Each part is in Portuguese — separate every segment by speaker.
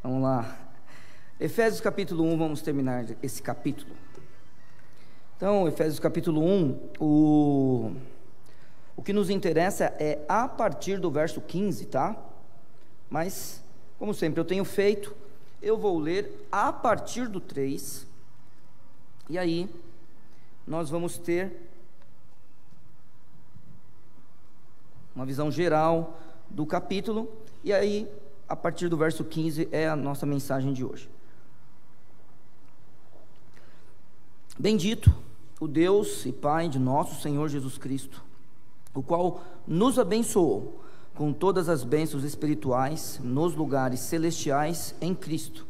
Speaker 1: Vamos lá. Efésios capítulo 1, vamos terminar esse capítulo. Então, Efésios capítulo 1, o que nos interessa é a partir do verso 15, tá? Mas, como sempre eu tenho feito, eu vou ler a partir do 3, e aí nós vamos ter uma visão geral do capítulo, e aí a partir do verso 15 é a nossa mensagem de hoje. Bendito o Deus e Pai de nosso Senhor Jesus Cristo, o qual nos abençoou com todas as bênçãos espirituais nos lugares celestiais em Cristo,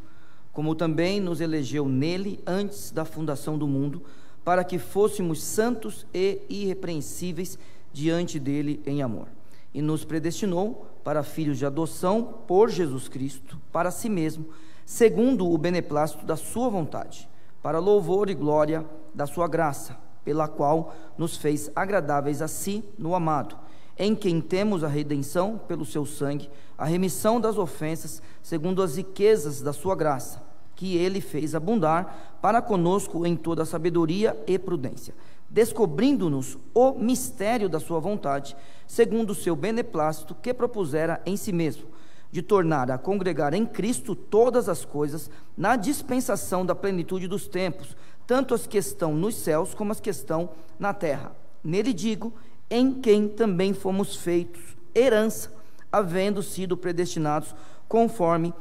Speaker 1: como também nos elegeu nele antes da fundação do mundo, para que fôssemos santos e irrepreensíveis diante dele em amor, e nos predestinou para filhos de adoção por Jesus Cristo, para si mesmo, segundo o beneplácito da sua vontade, para louvor e glória da sua graça, pela qual nos fez agradáveis a si no amado, em quem temos a redenção pelo seu sangue, a remissão das ofensas, segundo as riquezas da sua graça, que ele fez abundar para conosco em toda a sabedoria e prudência, descobrindo-nos o mistério da sua vontade, segundo o seu beneplácito que propusera em si mesmo, de tornar a congregar em Cristo todas as coisas, na dispensação da plenitude dos tempos, tanto as que estão nos céus como as que estão na terra. Nele digo, em quem também fomos feitos herança, havendo sido predestinados conforme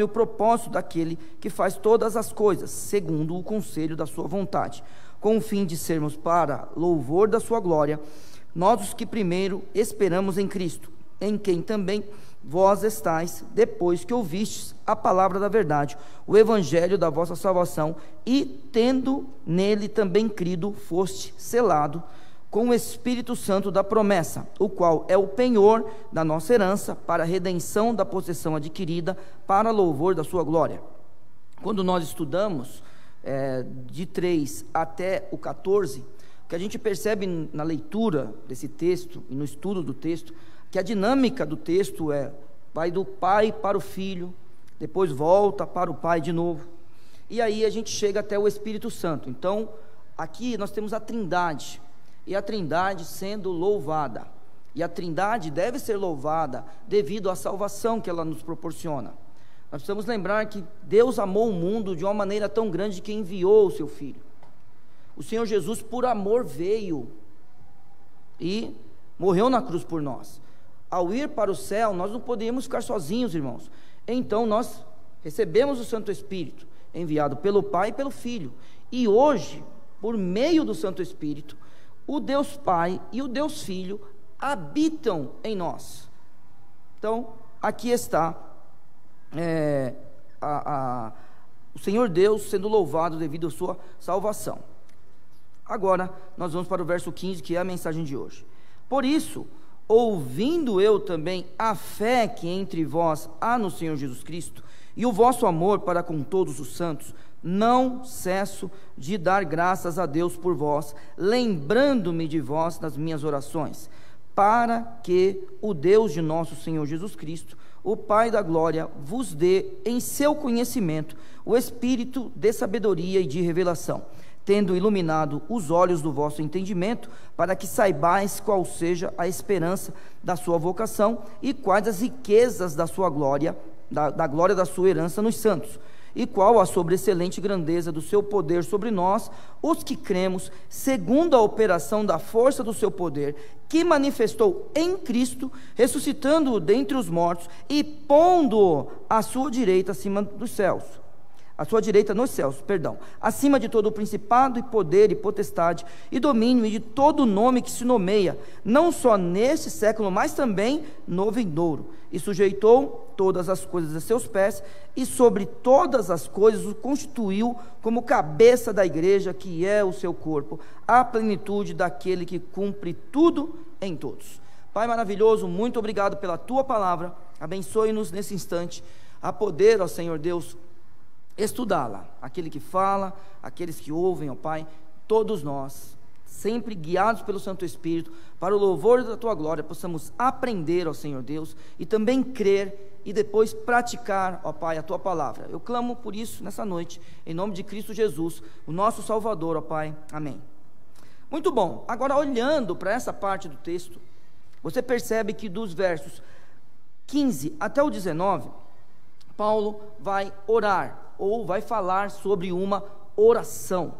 Speaker 1: o propósito daquele que faz todas as coisas, segundo o conselho da sua vontade, com o fim de sermos para louvor da sua glória, nós os que primeiro esperamos em Cristo, em quem também vós estáis, depois que ouvistes a palavra da verdade, o evangelho da vossa salvação, e tendo nele também crido, foste selado com o Espírito Santo da promessa, o qual é o penhor da nossa herança, para a redenção da possessão adquirida, para louvor da sua glória. Quando nós estudamos de 3 até o 14, o que a gente percebe na leitura desse texto e no estudo do texto, que a dinâmica do texto vai do pai para o filho, depois volta para o pai de novo, e aí a gente chega até o Espírito Santo. Então, aqui nós temos a Trindade, e a Trindade sendo louvada, e a Trindade deve ser louvada devido à salvação que ela nos proporciona. Nós precisamos lembrar que Deus amou o mundo de uma maneira tão grande que enviou o seu Filho. O Senhor Jesus, por amor, veio e morreu na cruz por nós. Ao ir para o céu, nós não podemos ficar sozinhos, irmãos. Então nós recebemos o Santo Espírito, enviado pelo Pai e pelo Filho. E hoje, por meio do Santo Espírito, o Deus Pai e o Deus Filho habitam em nós. Então, aqui está o Senhor Deus sendo louvado devido à sua salvação. Agora, nós vamos para o verso 15, que é a mensagem de hoje. Por isso, ouvindo eu também a fé que entre vós há no Senhor Jesus Cristo, e o vosso amor para com todos os santos, não cesso de dar graças a Deus por vós, lembrando-me de vós nas minhas orações, para que o Deus de nosso Senhor Jesus Cristo, o Pai da glória, vos dê em seu conhecimento o espírito de sabedoria e de revelação, tendo iluminado os olhos do vosso entendimento, para que saibais qual seja a esperança da sua vocação e quais as riquezas da sua glória, da glória da sua herança nos santos, e qual a sobreexcelente grandeza do seu poder sobre nós, os que cremos, segundo a operação da força do seu poder, que manifestou em Cristo, ressuscitando-o dentre os mortos e pondo-o à sua direita acima dos céus, à sua direita nos céus, acima de todo o principado e poder e potestade e domínio e de todo nome que se nomeia, não só neste século, mas também no vindouro, e sujeitou todas as coisas a seus pés, e sobre todas as coisas o constituiu como cabeça da igreja, que é o seu corpo, a plenitude daquele que cumpre tudo em todos. Pai maravilhoso, muito obrigado pela tua palavra, abençoe-nos nesse instante, a poder, ó Senhor Deus, estudá-la, aquele que fala, aqueles que ouvem, ó Pai, todos nós, sempre guiados pelo Santo Espírito, para o louvor da tua glória, possamos aprender, ó Senhor Deus, e também crer e depois praticar, ó Pai, a tua palavra. Eu clamo por isso nessa noite, em nome de Cristo Jesus, o nosso Salvador, ó Pai. Amém. Muito bom. Agora, olhando para essa parte do texto, você percebe que dos versos 15 até o 19, Paulo vai orar, ou vai falar sobre uma oração.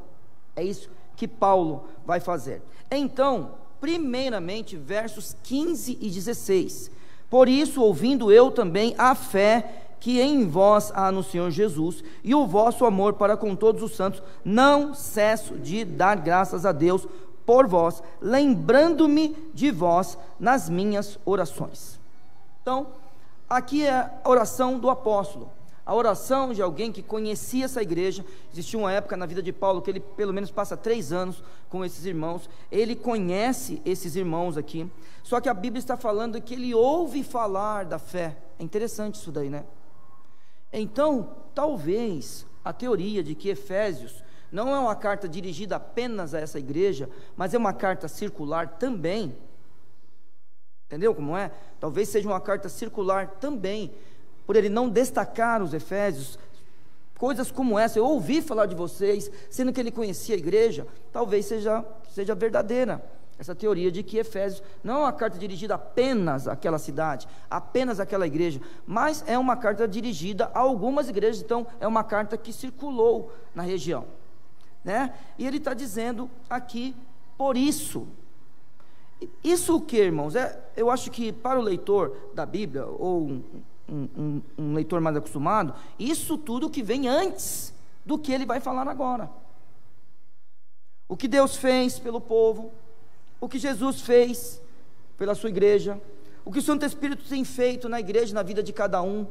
Speaker 1: É isso que Paulo vai fazer. Então, primeiramente, versos 15 e 16. Por isso, ouvindo eu também a fé que em vós há no Senhor Jesus, e o vosso amor para com todos os santos, não cesso de dar graças a Deus por vós, lembrando-me de vós nas minhas orações. Então, aqui é a oração do apóstolo, a oração de alguém que conhecia essa igreja. Existia uma época na vida de Paulo que ele pelo menos passa 3 anos com esses irmãos, ele conhece esses irmãos aqui, só que a Bíblia está falando que ele ouve falar da fé. É interessante isso daí, né? Então, talvez a teoria de que Efésios não é uma carta dirigida apenas a essa igreja, mas é uma carta circular também, entendeu como é? Talvez seja uma carta circular também, por ele não destacar os Efésios, coisas como essa. Eu ouvi falar de vocês, sendo que ele conhecia a igreja. Talvez seja verdadeira essa teoria de que Efésios não é uma carta dirigida apenas àquela cidade, apenas àquela igreja, mas é uma carta dirigida a algumas igrejas. Então é uma carta que circulou na região, né? E ele está dizendo aqui, por isso. Isso o que, irmãos? Eu acho que para o leitor da Bíblia, ou um leitor mais acostumado, isso tudo que vem antes do que ele vai falar agora. O que Deus fez pelo povo, o que Jesus fez pela sua igreja, o que o Santo Espírito tem feito na igreja, na vida de cada um.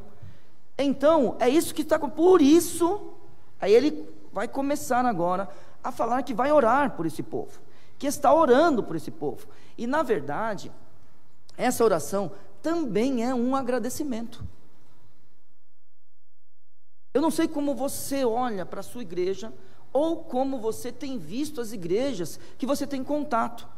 Speaker 1: Então, é isso que está. Por isso, aí ele vai começar agora a falar que vai orar por esse povo, que está orando por esse povo. E na verdade, essa oração também é um agradecimento. Eu não sei como você olha para a sua igreja, ou como você tem visto as igrejas que você tem contato,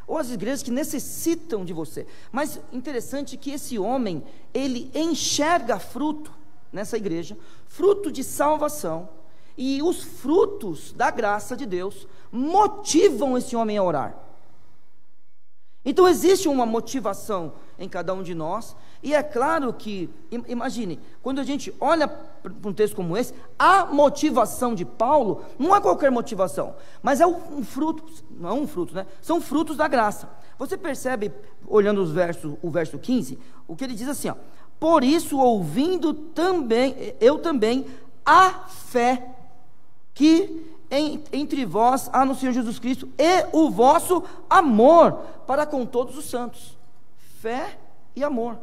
Speaker 1: ou as igrejas que necessitam de você. Mas interessante que esse homem, ele enxerga fruto nessa igreja, fruto de salvação, e os frutos da graça de Deus motivam esse homem a orar. Então existe uma motivação em cada um de nós, e é claro que, imagine, quando a gente olha para um texto como esse, a motivação de Paulo não é qualquer motivação, mas é um fruto, não é um fruto, né? São frutos da graça. Você percebe, olhando o verso 15, o que ele diz assim, ó: por isso, ouvindo também, eu também, a fé que entre vós há no Senhor Jesus Cristo, e o vosso amor para com todos os santos. Fé e amor.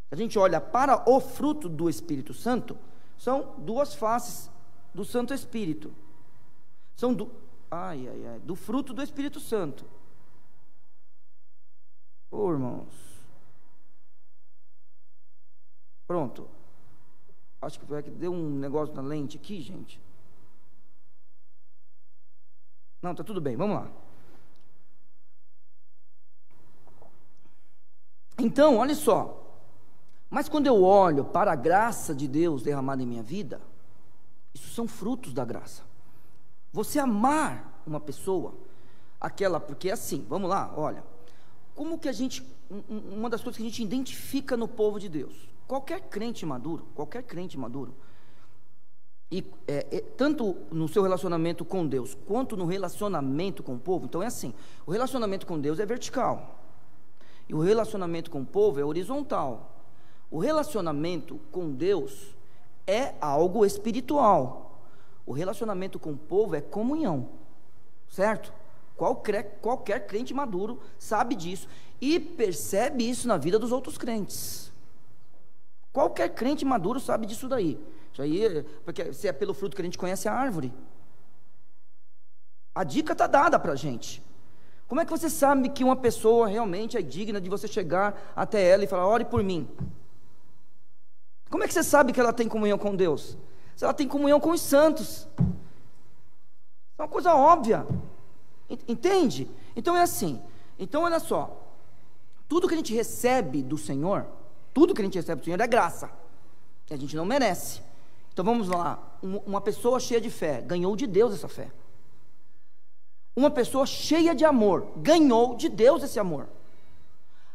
Speaker 1: A gente olha para o fruto do Espírito Santo, são duas faces do Santo Espírito. São do fruto do Espírito Santo. Irmãos. Pronto. Acho que deu um negócio na lente aqui, gente. Não, está tudo bem, vamos lá. Então, olha só. Mas quando eu olho para a graça de Deus derramada em minha vida, isso são frutos da graça. Você amar uma pessoa, porque é assim, vamos lá, olha. Como que uma das coisas que a gente identifica no povo de Deus, qualquer crente maduro, e tanto no seu relacionamento com Deus, quanto no relacionamento com o povo, então é assim, o relacionamento com Deus é vertical, e o relacionamento com o povo é horizontal. O relacionamento com Deus é algo espiritual, o relacionamento com o povo é comunhão, certo? Qualquer crente maduro sabe disso, e percebe isso na vida dos outros crentes. Qualquer crente maduro sabe disso daí. Isso aí, porque se é pelo fruto que a gente conhece a árvore. A dica está dada para a gente. Como é que você sabe que uma pessoa realmente é digna de você chegar até ela e falar: ore por mim? Como é que você sabe que ela tem comunhão com Deus? Se ela tem comunhão com os santos. É uma coisa óbvia. Entende? Então é assim. Então olha só, tudo que a gente recebe do Senhor, tudo que a gente recebe do Senhor é graça, e a gente não merece. Então vamos lá, uma pessoa cheia de fé, ganhou de Deus essa fé. Uma pessoa cheia de amor, ganhou de Deus esse amor.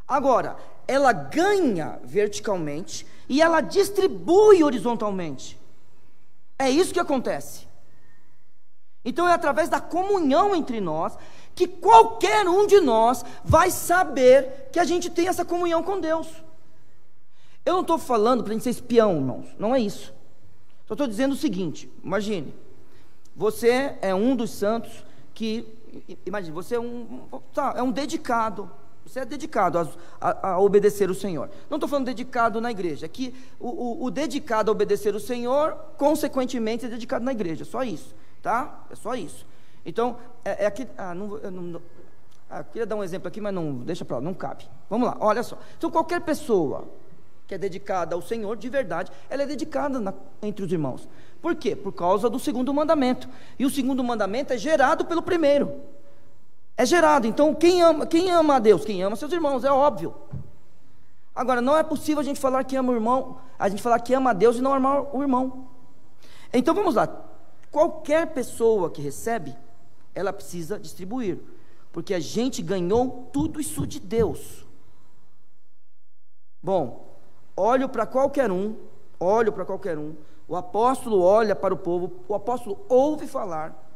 Speaker 1: Agora, ela ganha verticalmente e ela distribui horizontalmente. É isso que acontece. Então é através da comunhão entre nós que qualquer um de nós vai saber que a gente tem essa comunhão com Deus. Eu não estou falando para a gente ser espião, irmãos, não é isso. Só estou dizendo o seguinte: imagine, você é um dos santos que, imagine, você é um dedicado. Você é dedicado a obedecer o Senhor. Não estou falando dedicado na igreja. Aqui, o dedicado a obedecer o Senhor, consequentemente, é dedicado na igreja. Só isso, tá? É só isso. Então, aqui. Eu queria dar um exemplo aqui, mas não, deixa para lá, não cabe. Vamos lá, olha só. Então, qualquer pessoa que é dedicada ao Senhor, de verdade, ela é dedicada entre os irmãos. Por quê? Por causa do segundo mandamento. E o segundo mandamento é gerado pelo primeiro. É gerado. Então quem ama a Deus? Quem ama seus irmãos, é óbvio. Agora, não é possível a gente falar que ama o irmão, a gente falar que ama a Deus e não amar o irmão. Então vamos lá, qualquer pessoa que recebe, ela precisa distribuir, porque a gente ganhou tudo isso de Deus. Bom, olho para qualquer um, o apóstolo olha para o povo, o apóstolo ouve falar,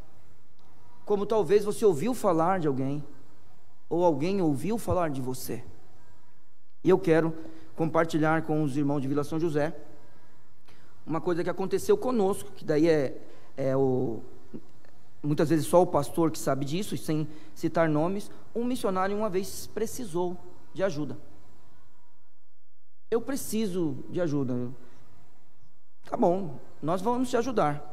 Speaker 1: como talvez você ouviu falar de alguém, ou alguém ouviu falar de você. E eu quero compartilhar com os irmãos de Vila São José uma coisa que aconteceu conosco, que daí muitas vezes só o pastor que sabe disso, sem citar nomes. Um missionário uma vez precisou de ajuda. Eu preciso de ajuda. Tá bom, nós vamos te ajudar.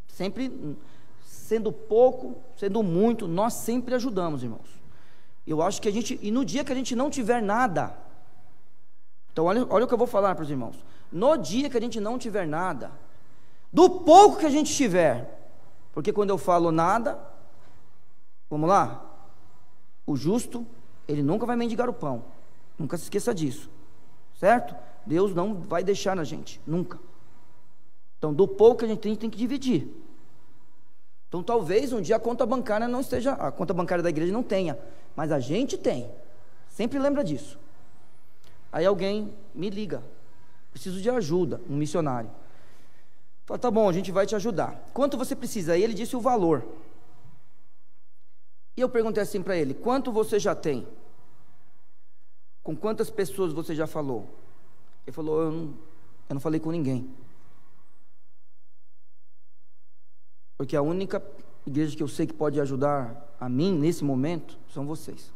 Speaker 1: Sempre, sendo pouco, sendo muito, nós sempre ajudamos, irmãos. Eu acho que e no dia que a gente não tiver nada, então olha o que eu vou falar para os irmãos. No dia que a gente não tiver nada, do pouco que a gente tiver, porque quando eu falo nada, vamos lá, o justo, ele nunca vai mendigar o pão, nunca se esqueça disso, certo? Deus não vai deixar na gente, nunca. Então, do pouco que a gente tem que dividir. Então, talvez um dia a conta bancária não esteja, a conta bancária da igreja não tenha, mas a gente tem, sempre lembra disso. Aí alguém me liga, preciso de ajuda, um missionário. Fala, tá bom, a gente vai te ajudar. Quanto você precisa? Aí ele disse o valor. E eu perguntei assim para ele: quanto você já tem? Com quantas pessoas você já falou? Ele falou: eu não falei com ninguém. Porque a única igreja que eu sei que pode ajudar a mim nesse momento são vocês.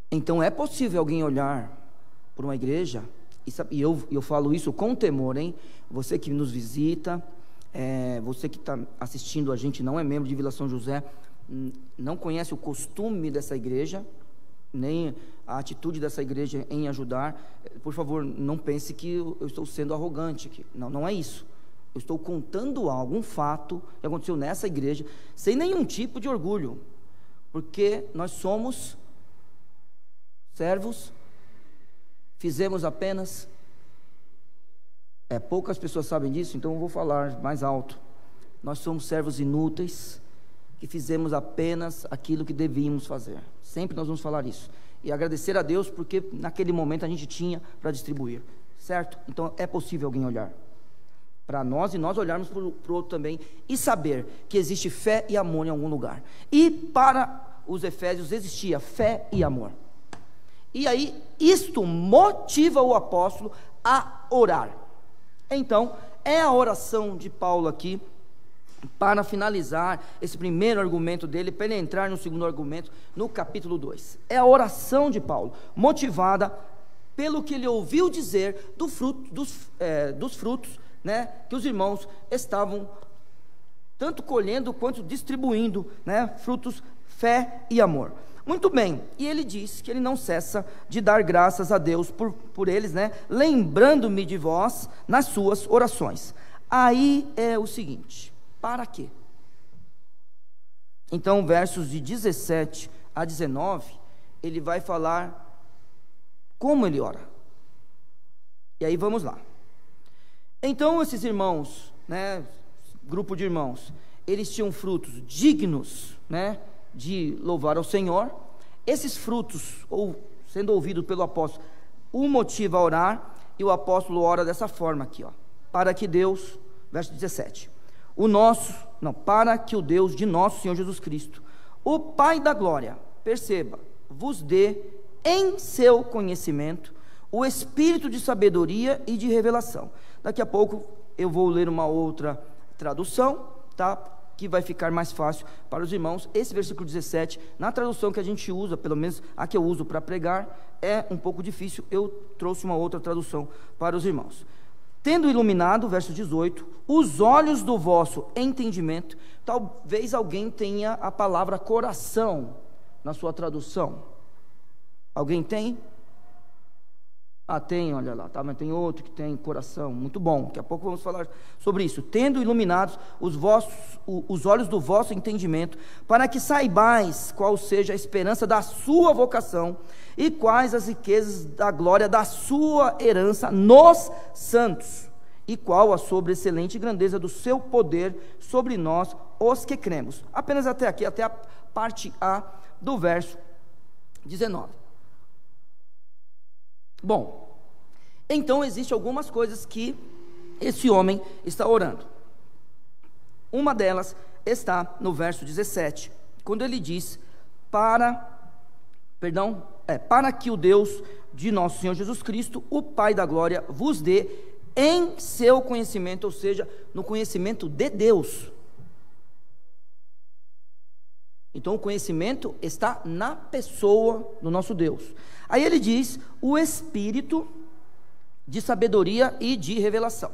Speaker 1: Então é possível alguém olhar para uma igreja, e eu falo isso com temor, hein? Você que nos visita, você que está assistindo a gente, não é membro de Vila São José, não conhece o costume dessa igreja, nem a atitude dessa igreja em ajudar, por favor, não pense que eu estou sendo arrogante aqui. Não é isso. Eu estou contando algo, um fato que aconteceu nessa igreja, sem nenhum tipo de orgulho, porque nós somos servos, fizemos apenas, poucas pessoas sabem disso, então eu vou falar mais alto. Nós somos servos inúteis, que fizemos apenas aquilo que devíamos fazer. Sempre nós vamos falar isso. E agradecer a Deus, porque naquele momento a gente tinha para distribuir, certo? Então é possível alguém olhar para nós e nós olharmos para o outro também e saber que existe fé e amor em algum lugar. E para os efésios existia fé e amor. E aí isto motiva o apóstolo a orar. Então é a oração de Paulo aqui, para finalizar esse primeiro argumento dele, para ele entrar no segundo argumento, no capítulo 2. É a oração de Paulo, motivada pelo que ele ouviu dizer dos frutos, né, que os irmãos estavam tanto colhendo quanto distribuindo, né, frutos, fé e amor. Muito bem, e ele diz que ele não cessa de dar graças a Deus por eles, né, lembrando-me de vós nas suas orações. Aí é o seguinte: para quê? Então, versos de 17 a 19, ele vai falar como ele ora. E aí vamos lá. Então, esses irmãos, né, grupo de irmãos, eles tinham frutos dignos, né, de louvar ao Senhor. Esses frutos, sendo ouvidos pelo apóstolo, o motiva a orar, e o apóstolo ora dessa forma aqui, ó: para que Deus, verso 17, para que o Deus de nosso Senhor Jesus Cristo, o Pai da glória, perceba, vos dê em seu conhecimento o espírito de sabedoria e de revelação. Daqui a pouco eu vou ler uma outra tradução, tá? Que vai ficar mais fácil para os irmãos. Esse versículo 17, na tradução que a gente usa, pelo menos a que eu uso para pregar, é um pouco difícil. Eu trouxe uma outra tradução para os irmãos. Tendo iluminado, verso 18, os olhos do vosso entendimento. Talvez alguém tenha a palavra coração na sua tradução. Alguém tem? Tem, olha lá, tá? Mas tem outro que tem coração. Muito bom, daqui a pouco vamos falar sobre isso. Tendo iluminados os olhos do vosso entendimento, para que saibais qual seja a esperança da sua vocação, e quais as riquezas da glória da sua herança nos santos, e qual a sobreexcelente grandeza do seu poder sobre nós, os que cremos. Apenas até aqui, até a parte A do verso 19. Bom, então existem algumas coisas que esse homem está orando. Uma delas está no verso 17, quando ele diz: para que o Deus de nosso Senhor Jesus Cristo, o Pai da glória, vos dê em seu conhecimento, ou seja, no conhecimento de Deus. Então o conhecimento está na pessoa do nosso Deus. Aí ele diz: o espírito de sabedoria e de revelação.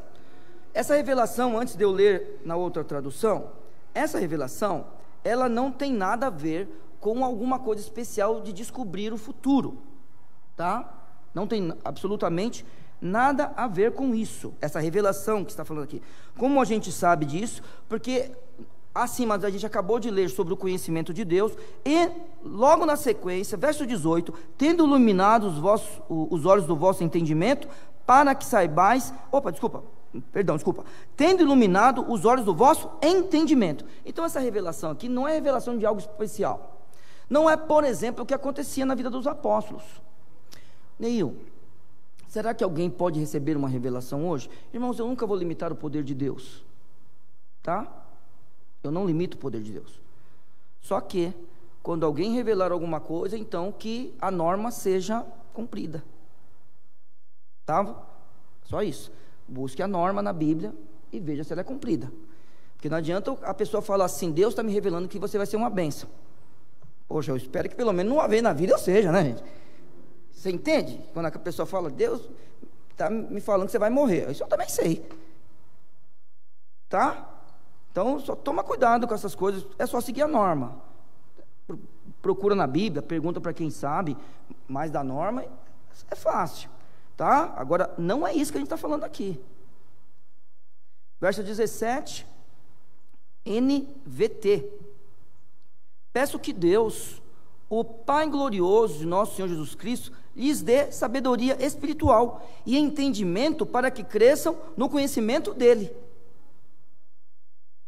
Speaker 1: Essa revelação, antes de eu ler na outra tradução, essa revelação, ela não tem nada a ver com alguma coisa especial de descobrir o futuro, tá? Não tem absolutamente nada a ver com isso, essa revelação que está falando aqui. Como a gente sabe disso? Porque acima a gente acabou de ler sobre o conhecimento de Deus, e logo na sequência, verso 18, tendo iluminado os olhos do vosso entendimento, para que saibais, tendo iluminado os olhos do vosso entendimento. Então essa revelação aqui não é revelação de algo especial. Não é, por exemplo, o que acontecia na vida dos apóstolos. Neil, será que alguém pode receber uma revelação hoje? Irmãos, eu nunca vou limitar o poder de Deus, tá? Eu não limito o poder de Deus. Só que, quando alguém revelar alguma coisa, então que a norma seja cumprida. Tá? Só isso. Busque a norma na Bíblia e veja se ela é cumprida. Porque não adianta a pessoa falar assim: Deus está me revelando que você vai ser uma bênção. Poxa, eu espero que pelo menos uma vez na vida eu seja, né, gente? Você entende? Quando a pessoa fala: Deus está me falando que você vai morrer. Isso eu também sei. Tá? Então, só toma cuidado com essas coisas. É só seguir a norma. Procura na Bíblia, pergunta para quem sabe mais da norma. É fácil, tá? Agora, não é isso que a gente está falando aqui. Verso 17, NVT. Peço que Deus, o Pai glorioso de nosso Senhor Jesus Cristo, lhes dê sabedoria espiritual e entendimento para que cresçam no conhecimento dEle.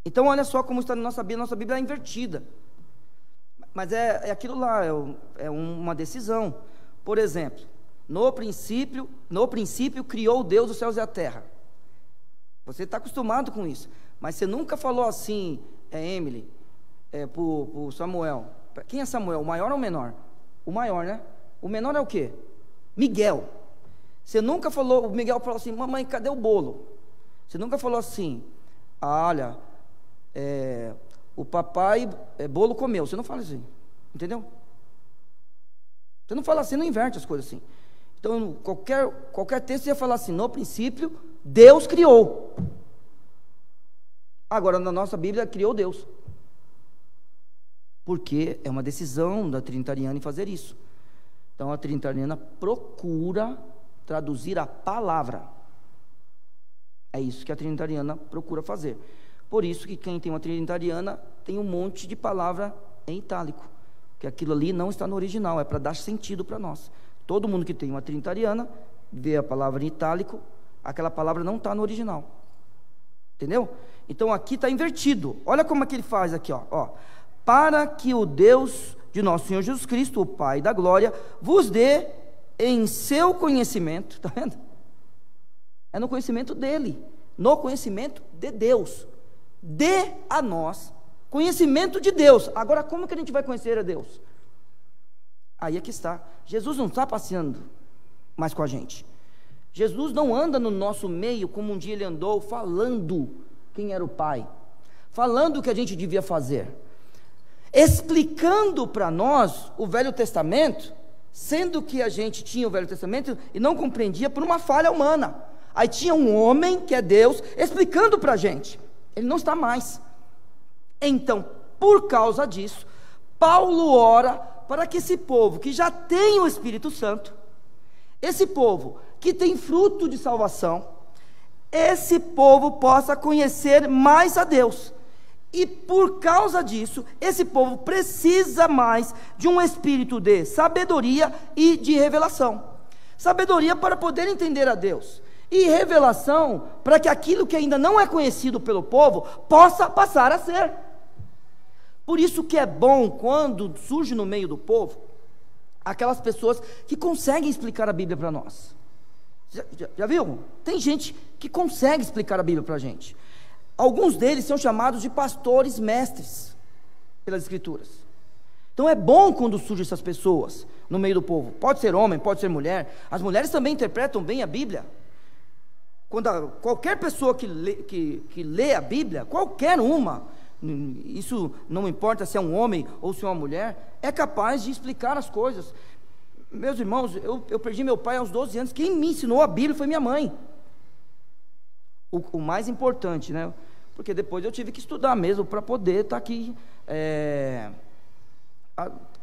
Speaker 1: Então olha só como está na nossa Bíblia é invertida. Mas é aquilo lá, é uma decisão. Por exemplo, no princípio criou Deus os céus e a terra. Você está acostumado com isso, mas você nunca falou assim, Emily, para o Samuel. Quem é Samuel, o maior ou o menor? O maior, né? O menor é o quê? Miguel. Você nunca falou, o Miguel falou assim: mamãe, cadê o bolo? Você nunca falou assim: olha, o papai bolo comeu. Você não fala assim, entendeu? Você não fala assim, não inverte as coisas assim. Então qualquer texto ia falar assim: no princípio Deus criou. Agora na nossa Bíblia criou Deus, porque é uma decisão da Trinitariana em fazer isso. Então a Trinitariana procura traduzir a palavra. É isso que a trinitariana procura fazer. Por isso que quem tem uma trinitariana tem um monte de palavra em itálico, que aquilo ali não está no original, é para dar sentido para nós. Todo mundo que tem uma trinitariana vê a palavra em itálico, aquela palavra não está no original. Entendeu? Então aqui está invertido. Olha como é que ele faz aqui, ó. Para que o Deus de nosso Senhor Jesus Cristo, o Pai da glória, vos dê em seu conhecimento, está vendo? É no conhecimento dele, no conhecimento de Deus. Dê a nós conhecimento de Deus. Agora, como que a gente vai conhecer a Deus? Aí é que está. Jesus não está passeando mais com a gente. Jesus não anda no nosso meio como um dia ele andou, falando quem era o Pai, falando o que a gente devia fazer, explicando para nós o Velho Testamento, sendo que a gente tinha o Velho Testamento e não compreendia por uma falha humana. Aí tinha um homem, que é Deus, explicando para a gente. Ele não está mais. Então, por causa disso, Paulo ora para que esse povo que já tem o Espírito Santo, esse povo que tem fruto de salvação, esse povo possa conhecer mais a Deus. E por causa disso, esse povo precisa mais de um espírito de sabedoria e de revelação. Sabedoria para poder entender a Deus, e revelação para que aquilo que ainda não é conhecido pelo povo possa passar a ser. Por isso que é bom quando surge no meio do povo aquelas pessoas que conseguem explicar a Bíblia para nós. Já viu? Tem gente que consegue explicar a Bíblia para a gente. Alguns deles são chamados de pastores mestres pelas Escrituras. Então é bom quando surgem essas pessoas no meio do povo. Pode ser homem, pode ser mulher. As mulheres também interpretam bem a Bíblia. Qualquer pessoa que lê a Bíblia, qualquer uma, isso não importa se é um homem ou se é uma mulher, é capaz de explicar as coisas. Meus irmãos, eu perdi meu pai aos 12 anos. Quem me ensinou a Bíblia foi minha mãe. O mais importante, né? Porque depois eu tive que estudar mesmo para poder estar aqui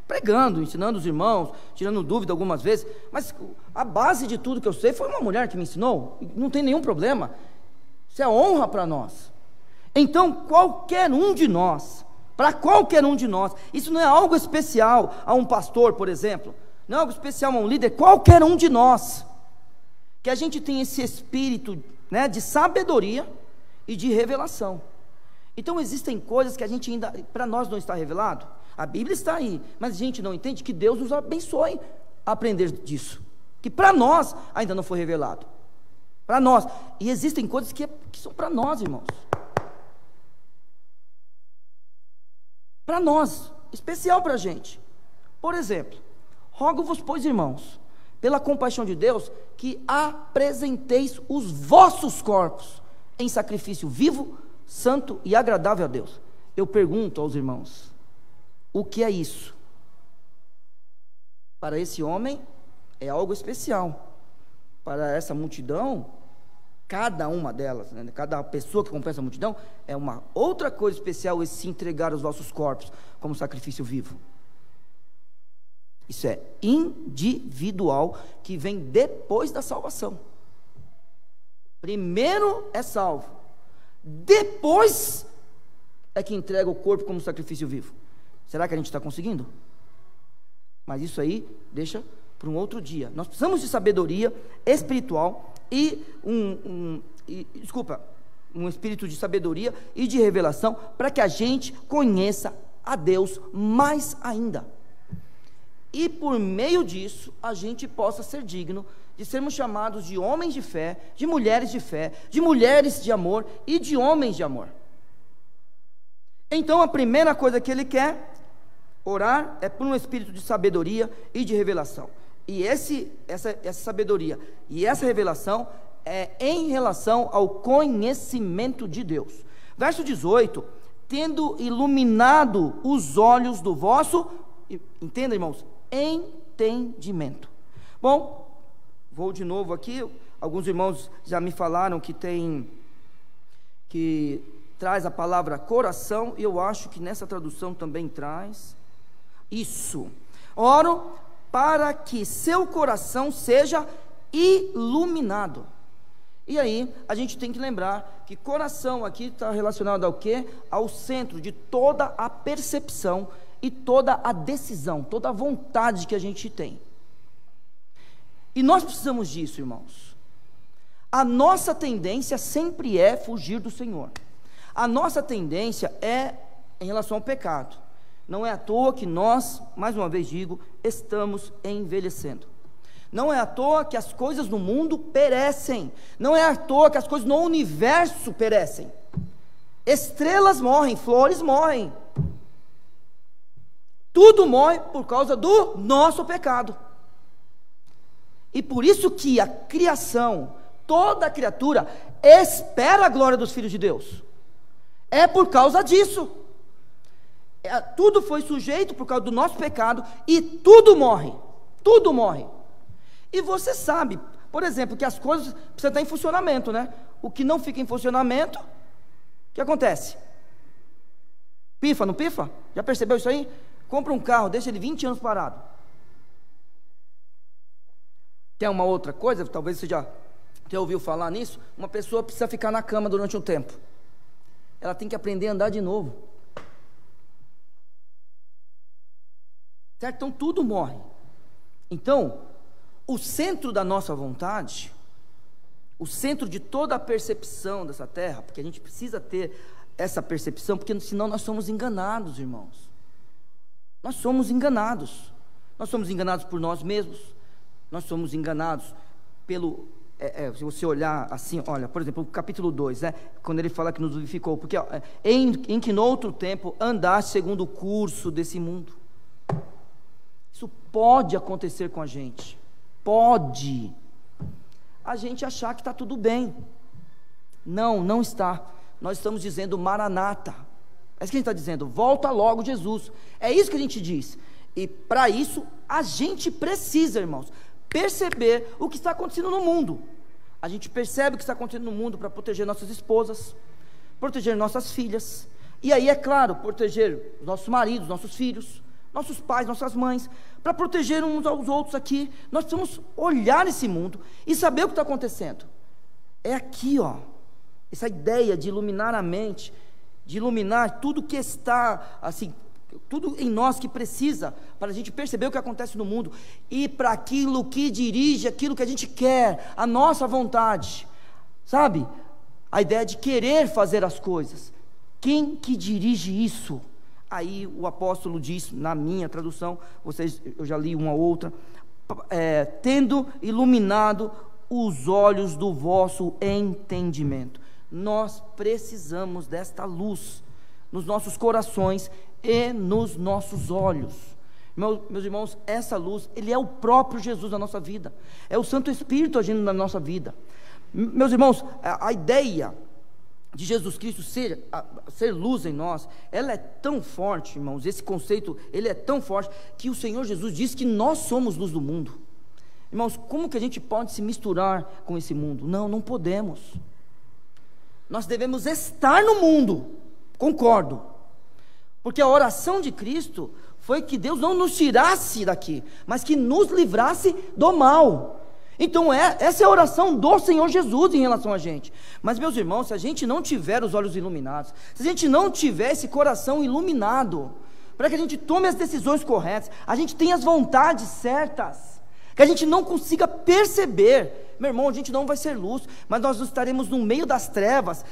Speaker 1: pregando, ensinando os irmãos, tirando dúvida algumas vezes. Mas a base de tudo que eu sei foi uma mulher que me ensinou. Não tem nenhum problema. Isso é honra para nós. Então, qualquer um de nós, para qualquer um de nós, isso não é algo especial a um pastor, por exemplo, não é algo especial a um líder, qualquer um de nós, que a gente tem esse espírito, né, de sabedoria e de revelação. Então existem coisas que a gente ainda, para nós não está revelado. A Bíblia está aí, mas a gente não entende. Que Deus nos abençoe a aprender disso, que para nós ainda não foi revelado, para nós. E existem coisas que são para nós, irmãos, para nós, especial para a gente. Por exemplo, rogo-vos, pois, irmãos, pela compaixão de Deus, que apresenteis os vossos corpos em sacrifício vivo, santo e agradável a Deus. Eu pergunto aos irmãos, o que é isso? Para esse homem é algo especial. Para essa multidão, cada uma delas, né, cada pessoa que acompanha essa multidão, é uma outra coisa especial esse se entregar os vossos corpos como sacrifício vivo. Isso é individual, que vem depois da salvação. Primeiro é salvo, depois é que entrega o corpo como sacrifício vivo. Será que a gente está conseguindo? Mas isso aí deixa para um outro dia. Nós precisamos de sabedoria espiritual e um espírito de sabedoria e de revelação, para que a gente conheça a Deus mais ainda. E por meio disso, a gente possa ser digno de sermos chamados de homens de fé, de mulheres de amor e de homens de amor. Então a primeira coisa que ele quer orar é por um espírito de sabedoria e de revelação. E essa sabedoria e essa revelação é em relação ao conhecimento de Deus. Verso 18: tendo iluminado os olhos do vosso, entenda, irmãos, entendimento. Bom, vou de novo aqui. Alguns irmãos já me falaram que traz a palavra coração, e eu acho que nessa tradução também traz isso. Oro para que seu coração seja iluminado. E aí, a gente tem que lembrar que coração aqui está relacionado ao quê? Ao centro de toda a percepção e toda a decisão, toda a vontade que a gente tem. E nós precisamos disso, irmãos. A nossa tendência sempre é fugir do Senhor. A nossa tendência é em relação ao pecado. Não é à toa que nós, mais uma vez digo, estamos envelhecendo. Não é à toa que as coisas no mundo perecem. Não é à toa que as coisas no universo perecem. Estrelas morrem, flores morrem. Tudo morre por causa do nosso pecado. E por isso que a criação, toda a criatura, espera a glória dos filhos de Deus. É por causa disso. Tudo foi sujeito por causa do nosso pecado e tudo morre. Tudo morre. E você sabe, por exemplo, que as coisas precisam estar em funcionamento, né? O que não fica em funcionamento, o que acontece? Pifa, não pifa? Já percebeu isso aí? Compra um carro, deixa ele 20 anos parado. Tem uma outra coisa, talvez você já ouviu falar nisso? Uma pessoa precisa ficar na cama durante um tempo. Ela tem que aprender a andar de novo. Certo? Então tudo morre. Então, o centro da nossa vontade, o centro de toda a percepção dessa terra, porque a gente precisa ter essa percepção, porque senão nós somos enganados, irmãos. Nós somos enganados. Nós somos enganados por nós mesmos. Nós somos enganados pelo... se você olhar assim, olha, por exemplo, o capítulo 2, quando ele fala que nos vivificou, porque em que no outro tempo andaste segundo o curso desse mundo. Isso pode acontecer com a gente. Pode. A gente achar que está tudo bem. Não, não está. Nós estamos dizendo Maranata. É isso que a gente está dizendo, volta logo Jesus. É isso que a gente diz. E para isso, a gente precisa, irmãos, perceber o que está acontecendo no mundo. A gente percebe o que está acontecendo no mundo para proteger nossas esposas, proteger nossas filhas, e aí, é claro, proteger os nossos maridos, nossos filhos, nossos pais, nossas mães, para proteger uns aos outros aqui. Nós precisamos olhar esse mundo e saber o que está acontecendo. É aqui, essa ideia de iluminar a mente, de iluminar tudo que está, assim, tudo em nós que precisa, para a gente perceber o que acontece no mundo, e para aquilo que dirige, aquilo que a gente quer, a nossa vontade, sabe? A ideia de querer fazer as coisas. Quem que dirige isso? Aí o apóstolo diz, na minha tradução, eu já li uma outra, tendo iluminado os olhos do vosso entendimento. Nós precisamos desta luz nos nossos corações e nos nossos olhos. Meus irmãos, essa luz, ele é o próprio Jesus na nossa vida, é o Santo Espírito agindo na nossa vida. Meus irmãos, a ideia de Jesus Cristo ser luz em nós, ela é tão forte, irmãos, esse conceito, ele é tão forte, que o Senhor Jesus diz que nós somos luz do mundo. Irmãos, como que a gente pode se misturar com esse mundo? Não, não podemos. Nós devemos estar no mundo, concordo, porque a oração de Cristo foi que Deus não nos tirasse daqui, mas que nos livrasse do mal. Então essa é a oração do Senhor Jesus em relação a gente. Mas, meus irmãos, se a gente não tiver os olhos iluminados, se a gente não tiver esse coração iluminado, para que a gente tome as decisões corretas, a gente tenha as vontades certas, que a gente não consiga perceber, meu irmão, a gente não vai ser luz, mas nós estaremos no meio das trevas,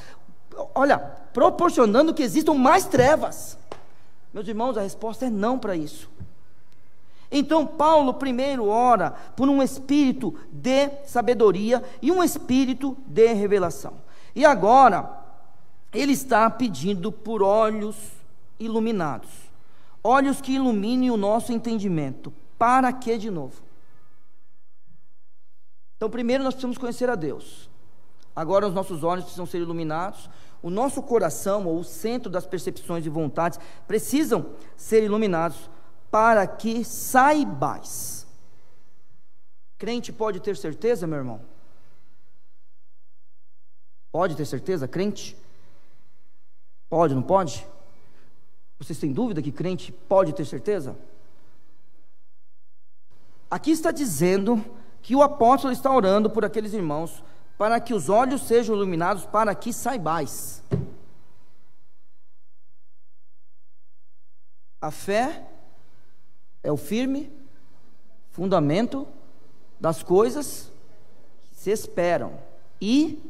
Speaker 1: olha, proporcionando que existam mais trevas. Meus irmãos, a resposta é não para isso. Então Paulo primeiro ora por um espírito de sabedoria e um espírito de revelação, e agora ele está pedindo por olhos iluminados, olhos que iluminem o nosso entendimento. Para quê de novo? Então primeiro nós precisamos conhecer a Deus, agora os nossos olhos precisam ser iluminados, o nosso coração, ou o centro das percepções e vontades, precisam ser iluminados, para que saibais. Crente pode ter certeza, meu irmão? Pode ter certeza, crente? Pode, não pode? Vocês têm dúvida que crente pode ter certeza? Aqui está dizendo que o apóstolo está orando por aqueles irmãos para que os olhos sejam iluminados, para que saibais. A fé é o firme fundamento das coisas que se esperam e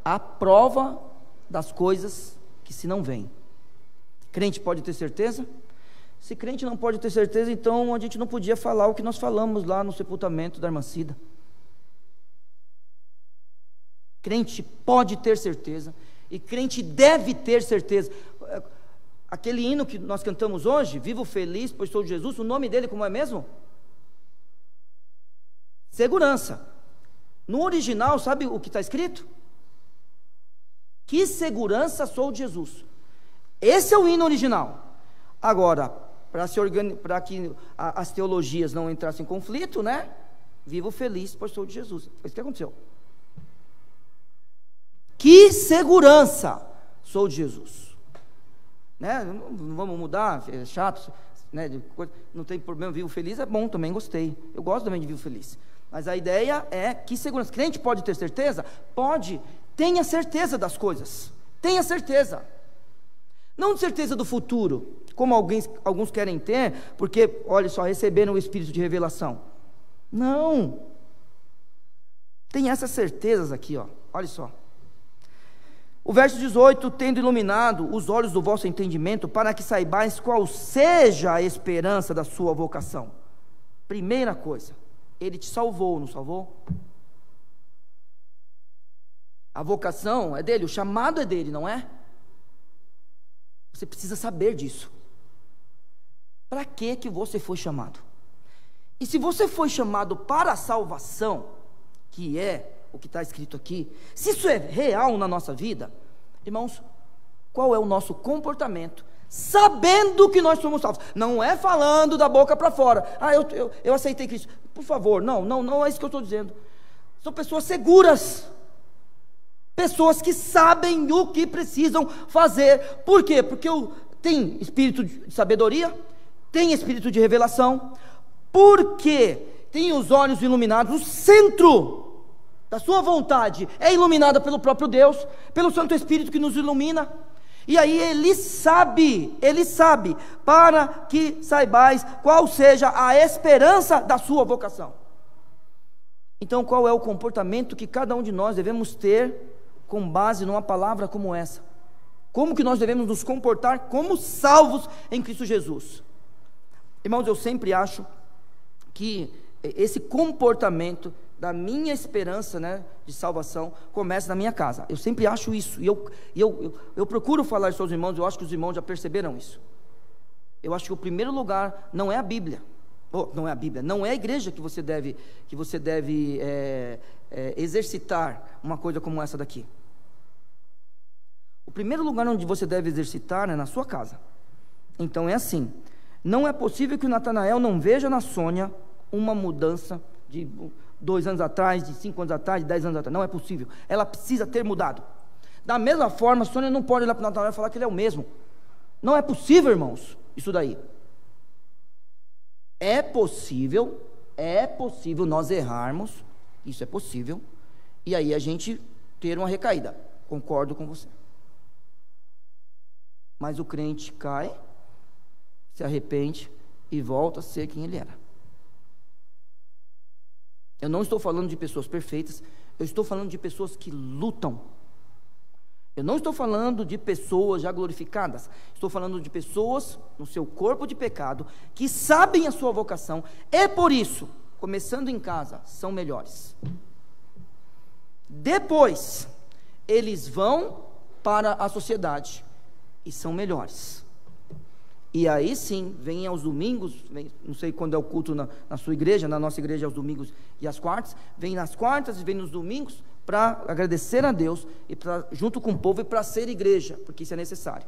Speaker 1: a prova das coisas que se não veem. Crente pode ter certeza? Se crente não pode ter certeza, então a gente não podia falar o que nós falamos lá no sepultamento da irmã Cida. Crente pode ter certeza, e crente deve ter certeza. Aquele hino que nós cantamos hoje, Vivo Feliz, pois sou de Jesus, o nome dele como é mesmo? Segurança. No original, sabe o que está escrito? Que segurança sou de Jesus. Esse é o hino original. Agora, para que as teologias não entrassem em conflito, né? Vivo feliz, pois sou de Jesus. Foi isso que aconteceu. Que segurança sou de Jesus. Né? Não vamos mudar, é chato, né? Não tem problema, vivo feliz é bom também, gostei. Eu gosto também de vivo feliz. Mas a ideia é que segurança. Crente pode ter certeza? Pode. Tenha certeza das coisas. Tenha certeza. Não de certeza do futuro, como alguns querem ter, porque, olha só, receberam o Espírito de revelação. Não. Tem essas certezas aqui, ó. Olha só. O verso 18, tendo iluminado os olhos do vosso entendimento, para que saibais qual seja a esperança da sua vocação. Primeira coisa, Ele te salvou, não salvou? A vocação é dele, o chamado é dele, não é? Você precisa saber disso. Para que você foi chamado? E se você foi chamado para a salvação, que é o que está escrito aqui, se isso é real na nossa vida, irmãos, qual é o nosso comportamento, sabendo que nós somos salvos? Não é falando da boca para fora, eu aceitei Cristo, por favor, não é isso que eu estou dizendo. São pessoas seguras, pessoas que sabem o que precisam fazer. Por quê? Porque tem espírito de sabedoria, tem espírito de revelação, porque tem os olhos iluminados, o centro da sua vontade é iluminada pelo próprio Deus, pelo Santo Espírito que nos ilumina, e aí ele sabe, para que saibais qual seja a esperança da sua vocação. Então, qual é o comportamento que cada um de nós devemos ter com base numa palavra como essa? Como que nós devemos nos comportar como salvos em Cristo Jesus? Irmãos, eu sempre acho que esse comportamento da minha esperança, né, de salvação, começa na minha casa. Eu sempre acho isso, e eu procuro falar isso aos irmãos. Eu acho que os irmãos já perceberam isso. Eu acho que o primeiro lugar não é a Bíblia, não é a igreja que você deve exercitar uma coisa como essa daqui. O primeiro lugar onde você deve exercitar é na sua casa. Então é assim, não é possível que o Natanael não veja na Sônia uma mudança de 2 anos atrás, de 5 anos atrás, de 10 anos atrás. Não é possível, ela precisa ter mudado. Da mesma forma, a Sônia não pode olhar para o Natanael e falar que ele é o mesmo. Não é possível, irmãos, isso daí. É possível nós errarmos, isso é possível, e aí a gente ter uma recaída. Concordo com você. Mas o crente cai, se arrepende e volta a ser quem ele era. Eu não estou falando de pessoas perfeitas, eu estou falando de pessoas que lutam. Eu não estou falando de pessoas já glorificadas, estou falando de pessoas no seu corpo de pecado, que sabem a sua vocação, e por isso, começando em casa, são melhores. Depois, eles vão para a sociedade e são melhores. E aí sim, vem aos domingos, não sei quando é o culto na sua igreja, na nossa igreja é aos domingos e às quartas, vem nas quartas e vem nos domingos para agradecer a Deus, e junto com o povo, e para ser igreja, porque isso é necessário.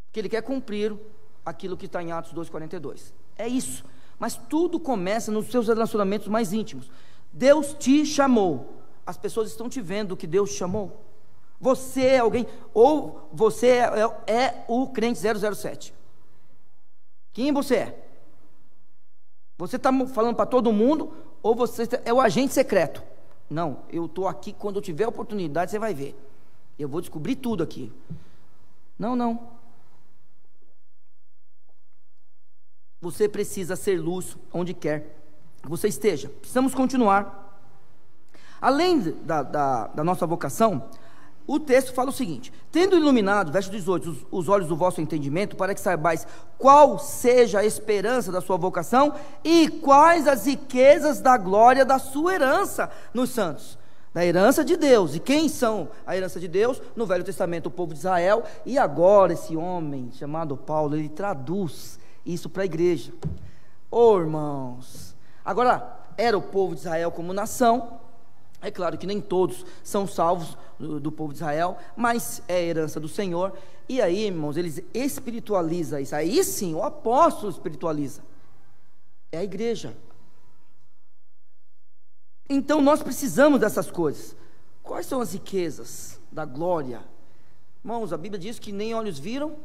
Speaker 1: Porque Ele quer cumprir aquilo que está em Atos 2,42. É isso, mas tudo começa nos seus relacionamentos mais íntimos. Deus te chamou, as pessoas estão te vendo que Deus te chamou. Você é alguém, ou você é o crente 007. Quem você é? Você está falando para todo mundo, ou você é o agente secreto? Não, eu estou aqui, quando eu tiver oportunidade, você vai ver. Eu vou descobrir tudo aqui. Não. Você precisa ser luz onde quer que você esteja. Precisamos continuar. Além da nossa vocação, o texto fala o seguinte: tendo iluminado, verso 18, os olhos do vosso entendimento, para que saibais qual seja a esperança da sua vocação e quais as riquezas da glória da sua herança nos santos. Da herança de Deus. E quem são a herança de Deus? No Velho Testamento, o povo de Israel. E agora esse homem chamado Paulo, ele traduz isso para a igreja. Irmãos, agora, era o povo de Israel como nação. É claro que nem todos são salvos do povo de Israel, mas é a herança do Senhor. E aí, irmãos, eles espiritualizam isso. Aí sim, o apóstolo espiritualiza. É a igreja. Então nós precisamos dessas coisas. Quais são as riquezas da glória? Irmãos, a Bíblia diz que nem olhos viram,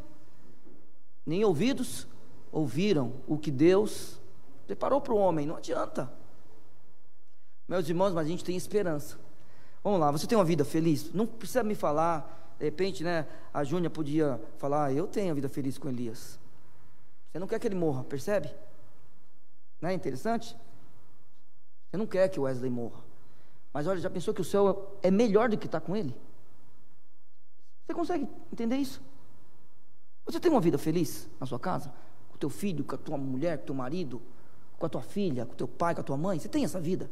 Speaker 1: nem ouvidos ouviram o que Deus preparou para o homem. Não adianta. Meus irmãos, mas a gente tem esperança. Vamos lá, você tem uma vida feliz? Não precisa me falar, de repente, né, a Júnia podia falar, eu tenho a vida feliz com Elias. Você não quer que ele morra, percebe? Não é interessante? Você não quer que o Wesley morra. Mas olha, já pensou que o céu é melhor do que estar com ele? Você consegue entender isso? Você tem uma vida feliz na sua casa? Com o teu filho, com a tua mulher, com o teu marido, com a tua filha, com o teu pai, com a tua mãe? Você tem essa vida?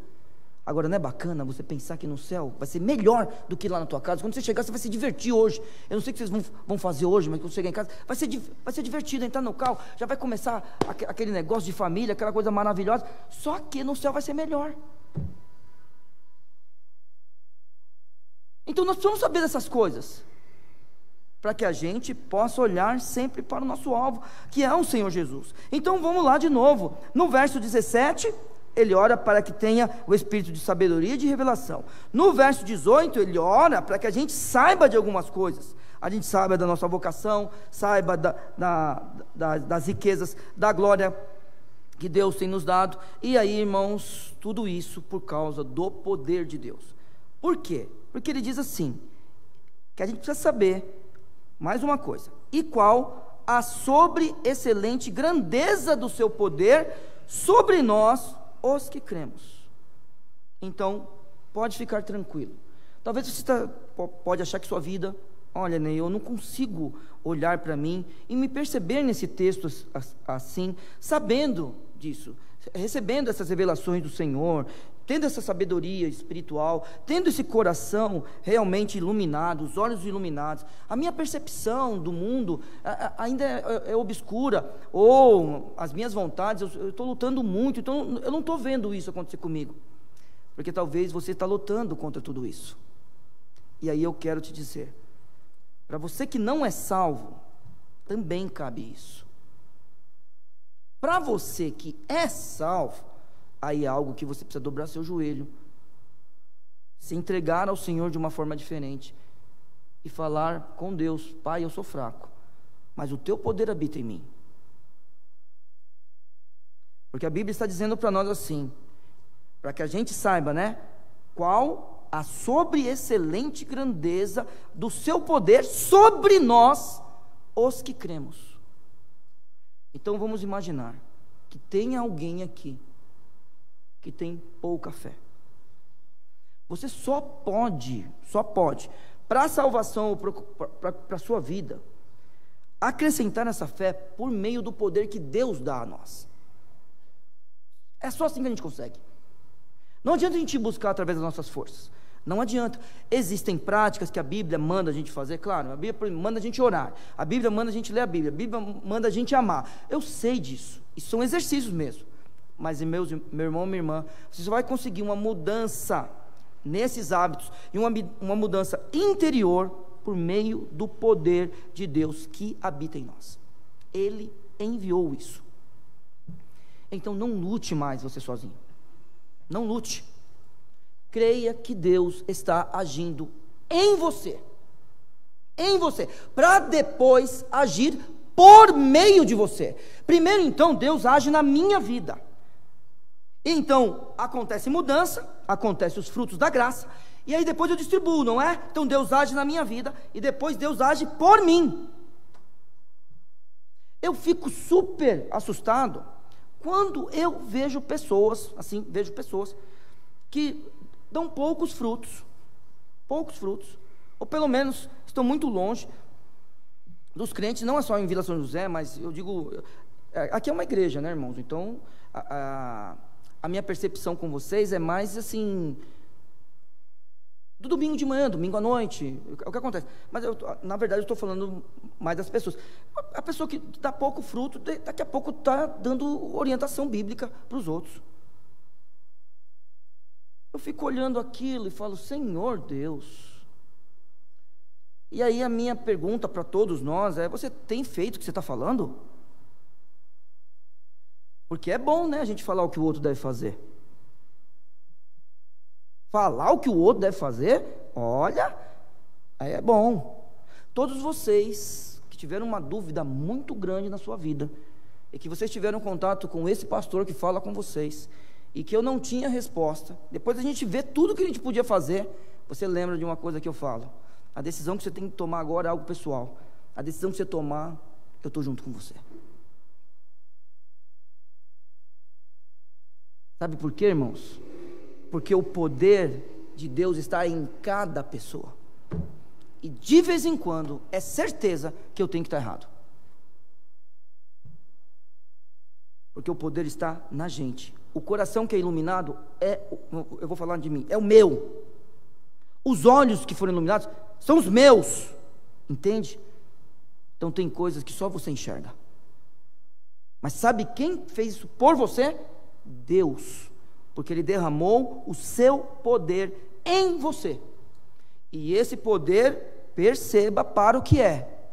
Speaker 1: Agora, não é bacana você pensar que no céu vai ser melhor do que lá na tua casa? Quando você chegar, você vai se divertir hoje. Eu não sei o que vocês vão fazer hoje, mas quando chegar em casa, vai ser divertido, entrar no carro, já vai começar aquele negócio de família, aquela coisa maravilhosa. Só que no céu vai ser melhor. Então nós precisamos saber dessas coisas, para que a gente possa olhar sempre para o nosso alvo, que é o Senhor Jesus. Então vamos lá de novo, no verso 17, ele ora para que tenha o espírito de sabedoria e de revelação. No verso 18, ele ora para que a gente saiba de algumas coisas. A gente saiba da nossa vocação, saiba das riquezas, da glória que Deus tem nos dado. E aí, irmãos, tudo isso por causa do poder de Deus. Por quê? Porque ele diz assim, que a gente precisa saber mais uma coisa: e qual a sobre-excelente grandeza do seu poder sobre nós, os que cremos. Então, pode ficar tranquilo. Talvez você pode achar que sua vida, olha, Ney, eu não consigo olhar para mim e me perceber nesse texto assim, sabendo disso, recebendo essas revelações do Senhor, tendo essa sabedoria espiritual, tendo esse coração realmente iluminado, os olhos iluminados. A minha percepção do mundo ainda é obscura, ou as minhas vontades, eu estou lutando muito, então eu não estou vendo isso acontecer comigo, porque talvez você está lutando contra tudo isso. E aí eu quero te dizer, para você que não é salvo, também cabe isso. Para você que é salvo, aí é algo que você precisa dobrar seu joelho, se entregar ao Senhor de uma forma diferente e falar com Deus: Pai, eu sou fraco, mas o teu poder habita em mim. Porque a Bíblia está dizendo para nós assim, para que a gente saiba, né, qual a sobre-excelente grandeza do seu poder sobre nós, os que cremos. Então vamos imaginar que tem alguém aqui que tem pouca fé. Você só pode, para a salvação, para a sua vida, acrescentar essa fé por meio do poder que Deus dá a nós. É só assim que a gente consegue. Não adianta a gente buscar através das nossas forças. Não adianta. Existem práticas que a Bíblia manda a gente fazer, claro. A Bíblia manda a gente orar, a Bíblia manda a gente ler a Bíblia manda a gente amar. Eu sei disso, isso são exercícios mesmo. Mas, meu irmão, minha irmã, você só vai conseguir uma mudança nesses hábitos e uma mudança interior por meio do poder de Deus que habita em nós. Ele enviou isso. Então não lute mais você sozinho. Não lute. Creia que Deus está agindo em você, para depois agir por meio de você. Primeiro, então, Deus age na minha vida. Então, acontece mudança, acontece os frutos da graça, e aí depois eu distribuo, não é? Então Deus age na minha vida, e depois Deus age por mim. Eu fico super assustado quando eu vejo pessoas, assim, que dão poucos frutos, ou pelo menos estão muito longe dos crentes, não é só em Vila São José, mas eu digo, aqui é uma igreja, né, irmãos? Então, a minha percepção com vocês é mais assim, do domingo de manhã, domingo à noite, é o que acontece. Mas na verdade eu estou falando mais das pessoas. A pessoa que dá pouco fruto, daqui a pouco está dando orientação bíblica para os outros. Eu fico olhando aquilo e falo, Senhor Deus. E aí a minha pergunta para todos nós é, você tem feito o que você está falando? Porque é bom, né, a gente falar o que o outro deve fazer. Falar o que o outro deve fazer, olha, aí é bom. Todos vocês que tiveram uma dúvida muito grande na sua vida, e que vocês tiveram contato com esse pastor que fala com vocês, e que eu não tinha resposta, depois a gente vê tudo que a gente podia fazer, você lembra de uma coisa que eu falo, a decisão que você tem que tomar agora é algo pessoal, a decisão que você tomar, eu estou junto com você. Sabe por quê, irmãos? Porque o poder de Deus está em cada pessoa. E de vez em quando é certeza que eu tenho que estar errado. Porque o poder está na gente. O coração que é iluminado eu vou falar de mim, é o meu. Os olhos que foram iluminados são os meus. Entende? Então tem coisas que só você enxerga. Mas sabe quem fez isso por você? Deus. Porque Ele derramou o seu poder em você. E esse poder, perceba para o que é.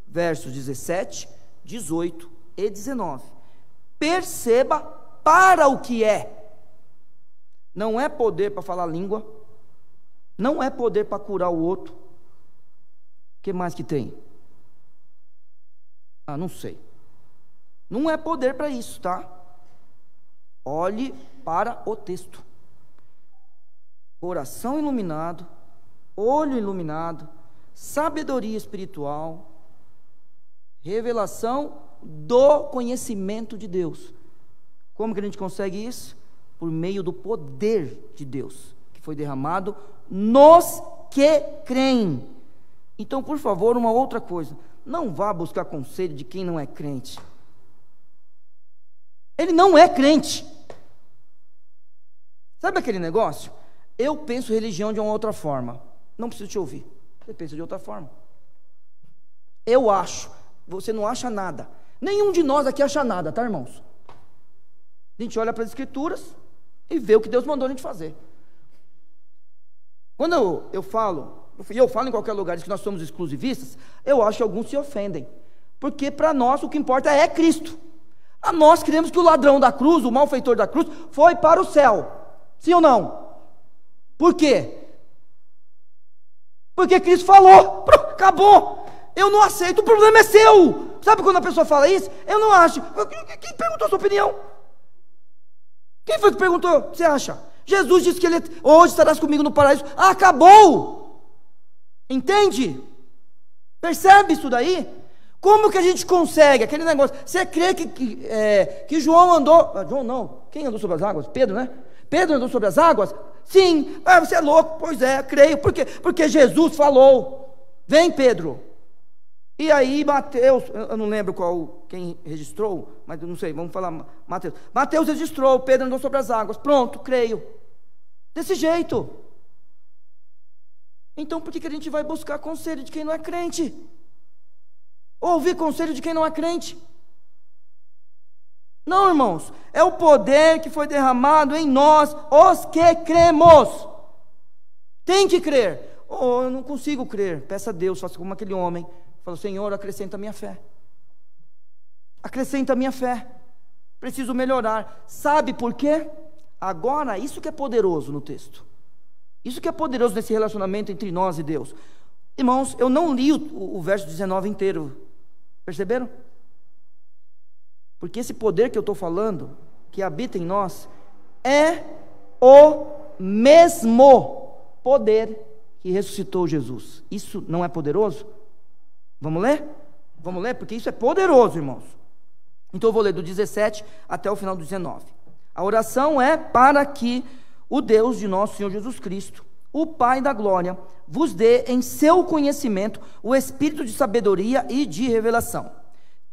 Speaker 1: Versos 17, 18 e 19. Perceba para o que é. Não é poder para falar língua. Não é poder para curar o outro. O que mais que tem? Não sei. Não é poder para isso, tá? Olhe para o texto. Coração iluminado, olho iluminado, sabedoria espiritual, revelação do conhecimento de Deus. Como que a gente consegue isso? Por meio do poder de Deus, que foi derramado nos que creem. Então, por favor, uma outra coisa, não vá buscar conselho de quem não é crente. Ele não é crente. Sabe aquele negócio? Eu penso religião de uma outra forma. Não preciso te ouvir. Você pensa de outra forma. Eu acho. Você não acha nada. Nenhum de nós aqui acha nada, tá, irmãos? A gente olha para as escrituras e vê o que Deus mandou a gente fazer. Quando eu falo em qualquer lugar que nós somos exclusivistas, eu acho que alguns se ofendem. Porque para nós o que importa é Cristo. A nós cremos que o ladrão da cruz, o malfeitor da cruz, foi para o céu. Sim ou não? Por quê? Porque Cristo falou, acabou. Eu não aceito, o problema é seu. Sabe quando a pessoa fala isso? Eu não acho. Quem perguntou a sua opinião? Quem foi que perguntou? Você acha? Jesus disse que hoje estarás comigo no paraíso. acabou. Entende? Percebe isso daí? Como que a gente consegue aquele negócio? Você crê que João andou... João não, quem andou sobre as águas? Pedro, né? Pedro andou sobre as águas? Sim. Você é louco? Pois é, creio. Por quê? Porque Jesus falou. Vem, Pedro. E aí Mateus, eu não lembro quem registrou, mas eu não sei, vamos falar Mateus. Mateus registrou, Pedro andou sobre as águas. Pronto, creio. Desse jeito. Então por que a gente vai buscar conselho de quem não é crente? Ouvir conselho de quem não é crente? Não, irmãos, é o poder que foi derramado em nós, os que cremos. Tem que crer. Eu não consigo crer. Peça a Deus, faça como aquele homem. Falou, Senhor, acrescenta a minha fé. Acrescenta a minha fé. Preciso melhorar. Sabe por quê? Agora, isso que é poderoso no texto. Isso que é poderoso nesse relacionamento entre nós e Deus. Irmãos, eu não li o verso 19 inteiro. Perceberam? Porque esse poder que eu estou falando, que habita em nós, é o mesmo poder que ressuscitou Jesus. Isso não é poderoso? Vamos ler? Vamos ler, porque isso é poderoso, irmãos. Então eu vou ler do 17 até o final do 19. A oração é para que o Deus de nosso Senhor Jesus Cristo, o Pai da glória, vos dê em seu conhecimento o espírito de sabedoria e de revelação,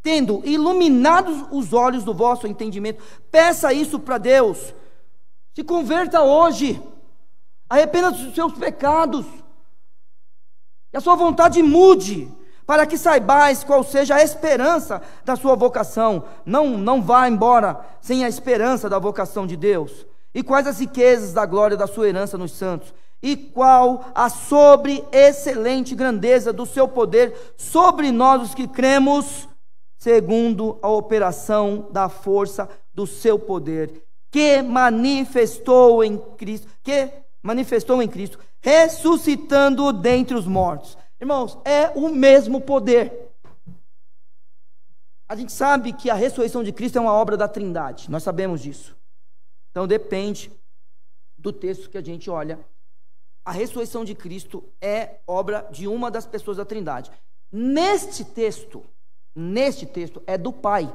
Speaker 1: tendo iluminados os olhos do vosso entendimento. Peça isso para Deus. Se converta hoje, arrependa-se dos seus pecados, e a sua vontade mude, para que saibais qual seja a esperança da sua vocação. Não vá embora sem a esperança da vocação de Deus. E quais as riquezas da glória da sua herança nos santos, e qual a sobre-excelente grandeza do seu poder sobre nós os que cremos, segundo a operação da força do seu poder, que manifestou em Cristo, ressuscitando dentre os mortos. Irmãos, é o mesmo poder. A gente sabe que a ressurreição de Cristo é uma obra da Trindade, nós sabemos disso. Então depende do texto que a gente olha. A ressurreição de Cristo é obra de uma das pessoas da Trindade. Neste texto é do Pai.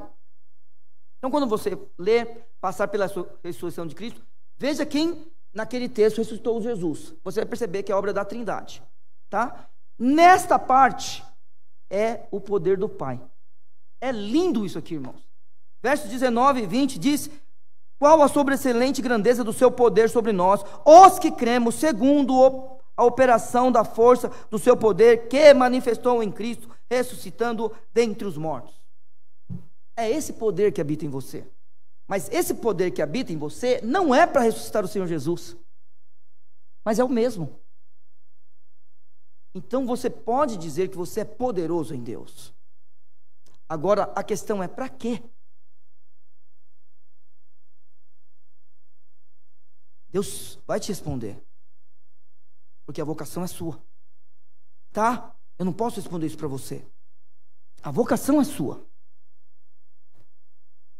Speaker 1: Então quando você lê, passar pela ressurreição de Cristo, veja quem naquele texto ressuscitou Jesus. Você vai perceber que é obra da Trindade, tá? Nesta parte é o poder do Pai. É lindo isso aqui, irmãos. Versos 19 e 20 diz: qual a sobreexcelente grandeza do seu poder sobre nós, os que cremos, segundo a operação da força do seu poder, que manifestou em Cristo, ressuscitando dentre os mortos. É esse poder que habita em você. Mas esse poder que habita em você não é para ressuscitar o Senhor Jesus, mas é o mesmo. Então você pode dizer que você é poderoso em Deus. Agora a questão é: para quê? Deus vai te responder, porque a vocação é sua, tá? Eu não posso responder isso para você. A vocação é sua.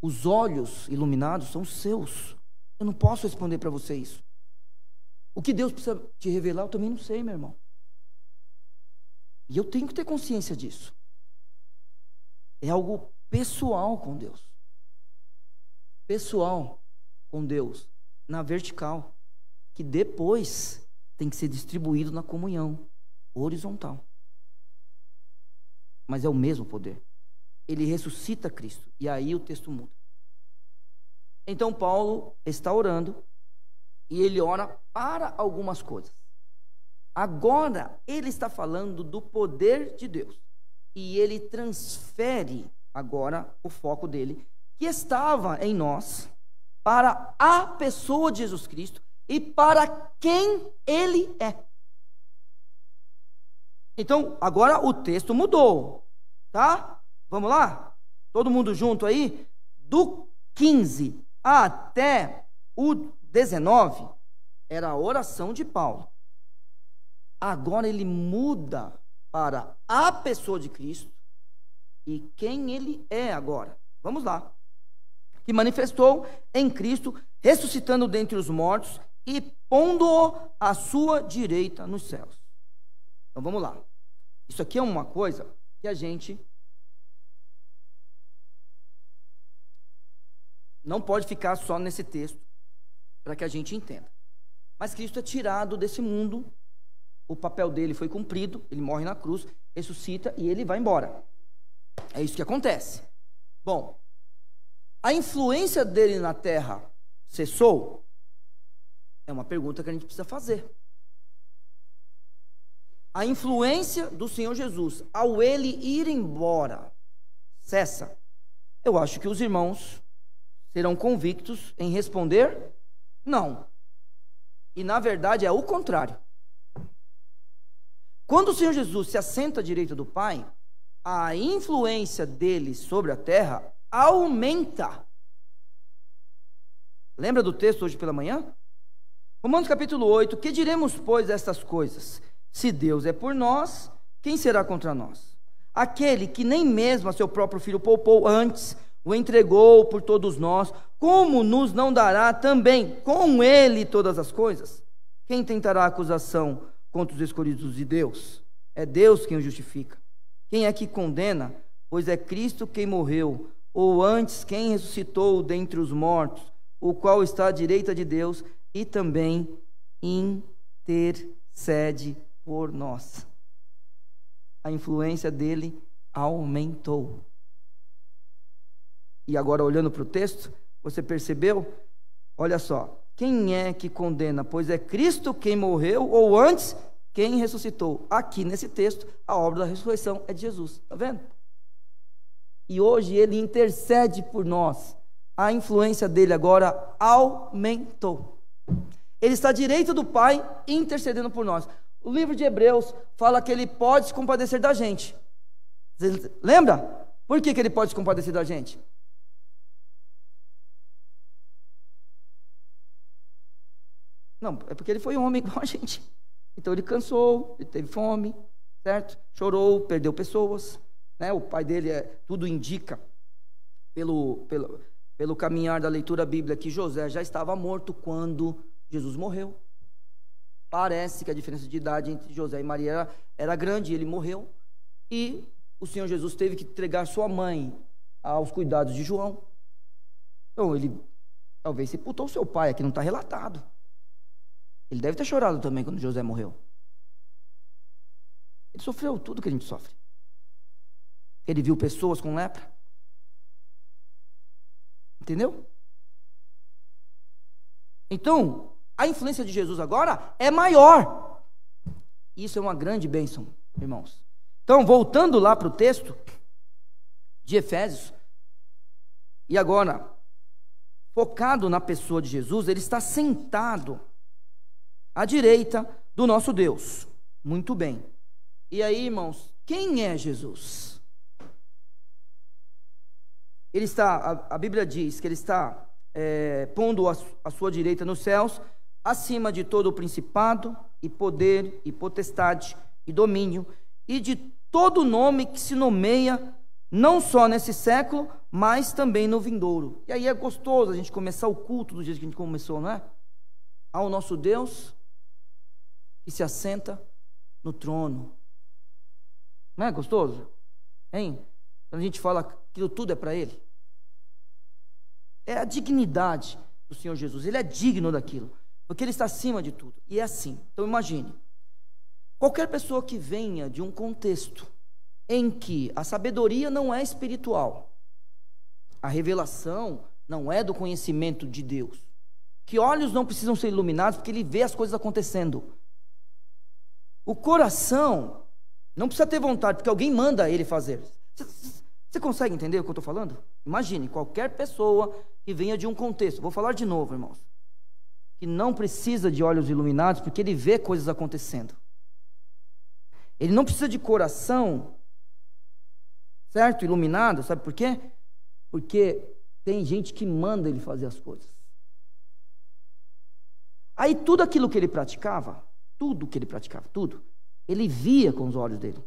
Speaker 1: Os olhos iluminados são seus. Eu não posso responder para você isso. O que Deus precisa te revelar, eu também não sei, meu irmão. E eu tenho que ter consciência disso. É algo pessoal com Deus. Pessoal com Deus, na vertical, que depois tem que ser distribuído na comunhão horizontal. Mas é o mesmo poder. Ele ressuscita Cristo, e aí o texto muda. Então Paulo está orando, e ele ora para algumas coisas. Agora ele está falando do poder de Deus, e ele transfere agora o foco dele, que estava em nós, para a pessoa de Jesus Cristo e para quem ele é. Então agora o texto mudou, tá? Vamos lá? Todo mundo junto aí? Do 15 até o 19 era a oração de Paulo. Agora ele muda para a pessoa de Cristo e quem ele é agora. Vamos lá. Que manifestou em Cristo, ressuscitando dentre os mortos e pondo-o à sua direita nos céus. Então vamos lá. Isso aqui é uma coisa que a gente não pode ficar só nesse texto para que a gente entenda. Mas Cristo é tirado desse mundo, o papel dele foi cumprido, ele morre na cruz, ressuscita e ele vai embora. É isso que acontece. Bom, a influência dele na terra cessou? É uma pergunta que a gente precisa fazer. A influência do Senhor Jesus, ao ele ir embora, cessa? Eu acho que os irmãos serão convictos em responder não. E na verdade é o contrário. Quando o Senhor Jesus se assenta à direita do Pai, a influência dele sobre a terra aumenta. Lembra do texto hoje pela manhã? Romanos capítulo 8, que diremos, pois, destas coisas? Se Deus é por nós, quem será contra nós? Aquele que nem mesmo a seu próprio filho poupou, antes o entregou por todos nós, como nos não dará também com ele todas as coisas? Quem tentará acusação contra os escolhidos de Deus? É Deus quem o justifica. Quem é que condena? Pois é Cristo quem morreu, ou antes quem ressuscitou dentre os mortos, o qual está à direita de Deus e também intercede por nós. A influência dele aumentou. E agora, olhando para o texto, você percebeu? Olha só, quem é que condena? Pois é Cristo quem morreu, ou antes, quem ressuscitou. Aqui nesse texto, a obra da ressurreição é de Jesus, está vendo? E hoje ele intercede por nós. A influência dele agora aumentou. Ele está à direita do Pai, intercedendo por nós. O livro de Hebreus fala que ele pode se compadecer da gente. Você lembra? Por que ele pode se compadecer da gente? Não, é porque ele foi homem igual a gente. Então ele cansou, ele teve fome, certo? Chorou, perdeu pessoas, né? O pai dele, tudo indica, pelo caminhar da leitura bíblica, que José já estava morto quando Jesus morreu. Parece que a diferença de idade entre José e Maria era grande, e ele morreu. E o Senhor Jesus teve que entregar sua mãe aos cuidados de João. Então ele talvez sepultou seu pai, aqui não está relatado. Ele deve ter chorado também quando José morreu. Ele sofreu tudo que a gente sofre. Ele viu pessoas com lepra. Entendeu? Então, a influência de Jesus agora é maior. Isso é uma grande bênção, irmãos. Então, voltando lá para o texto de Efésios, e agora, focado na pessoa de Jesus, ele está sentado à direita do nosso Deus. Muito bem. E aí, irmãos, quem é Jesus? Ele está, a Bíblia diz que ele está pondo a sua direita nos céus, acima de todo o principado, e poder, e potestade, e domínio, e de todo nome que se nomeia, não só nesse século, mas também no vindouro. E aí é gostoso a gente começar o culto do jeito que a gente começou, não é? Ao nosso Deus, que se assenta no trono. Não é gostoso? Hein? Quando a gente fala que aquilo tudo é para Ele. É a dignidade do Senhor Jesus. Ele é digno daquilo, porque Ele está acima de tudo. E é assim. Então imagine, qualquer pessoa que venha de um contexto em que a sabedoria não é espiritual, a revelação não é do conhecimento de Deus, que olhos não precisam ser iluminados porque ele vê as coisas acontecendo. O coração não precisa ter vontade, porque alguém manda ele fazer. Você consegue entender o que eu estou falando? Imagine, qualquer pessoa que venha de um contexto, vou falar de novo, irmãos, que não precisa de olhos iluminados, porque ele vê coisas acontecendo. Ele não precisa de coração, certo? Iluminado, sabe por quê? Porque tem gente que manda ele fazer as coisas. Aí tudo aquilo que ele praticava, tudo, ele via com os olhos dele.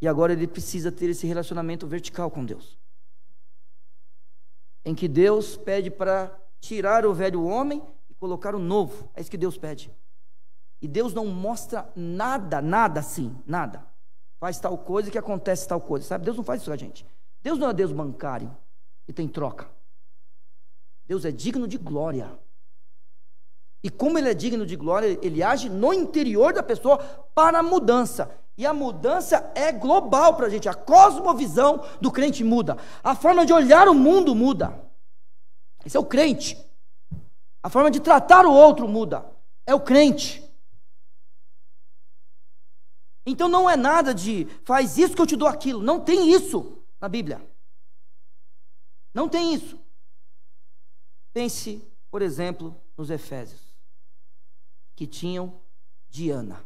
Speaker 1: E agora ele precisa ter esse relacionamento vertical com Deus, em que Deus pede para tirar o velho homem e colocar o novo. É isso que Deus pede. E Deus não mostra nada assim, nada. Faz tal coisa que acontece tal coisa, sabe? Deus não faz isso com a gente. Deus não é Deus bancário, que tem troca. Deus é digno de glória. E como Ele é digno de glória, Ele age no interior da pessoa para a mudança. E a mudança é global para a gente. A cosmovisão do crente muda. A forma de olhar o mundo muda. Esse é o crente. A forma de tratar o outro muda. É o crente. Então não é nada de faz isso que eu te dou aquilo. Não tem isso na Bíblia. Não tem isso. Pense, por exemplo, nos Efésios, que tinham Diana.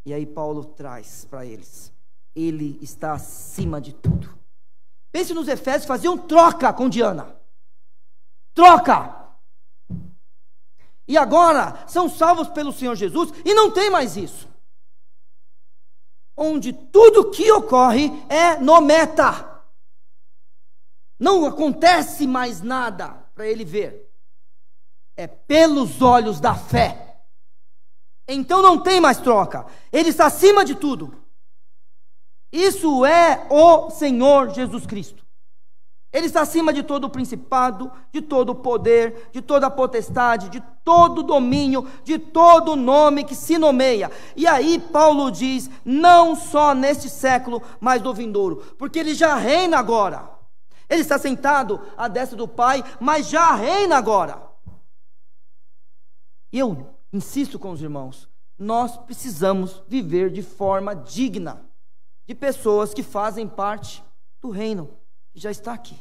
Speaker 1: E aí Paulo traz para eles: Ele está acima de tudo. Pense nos Efésios, faziam troca com Diana. Troca! E agora são salvos pelo Senhor Jesus e não tem mais isso. Onde tudo que ocorre é no meta. Não acontece mais nada para ele ver. É pelos olhos da fé. Então não tem mais troca. Ele está acima de tudo. Isso é o Senhor Jesus Cristo. Ele está acima de todo o principado, de todo o poder, de toda a potestade, de todo o domínio, de todo o nome que se nomeia. E aí Paulo diz, não só neste século, mas no vindouro, porque ele já reina agora. Ele está sentado à destra do Pai, mas já reina agora. E eu insisto com os irmãos, nós precisamos viver de forma digna de pessoas que fazem parte do reino, que já está aqui.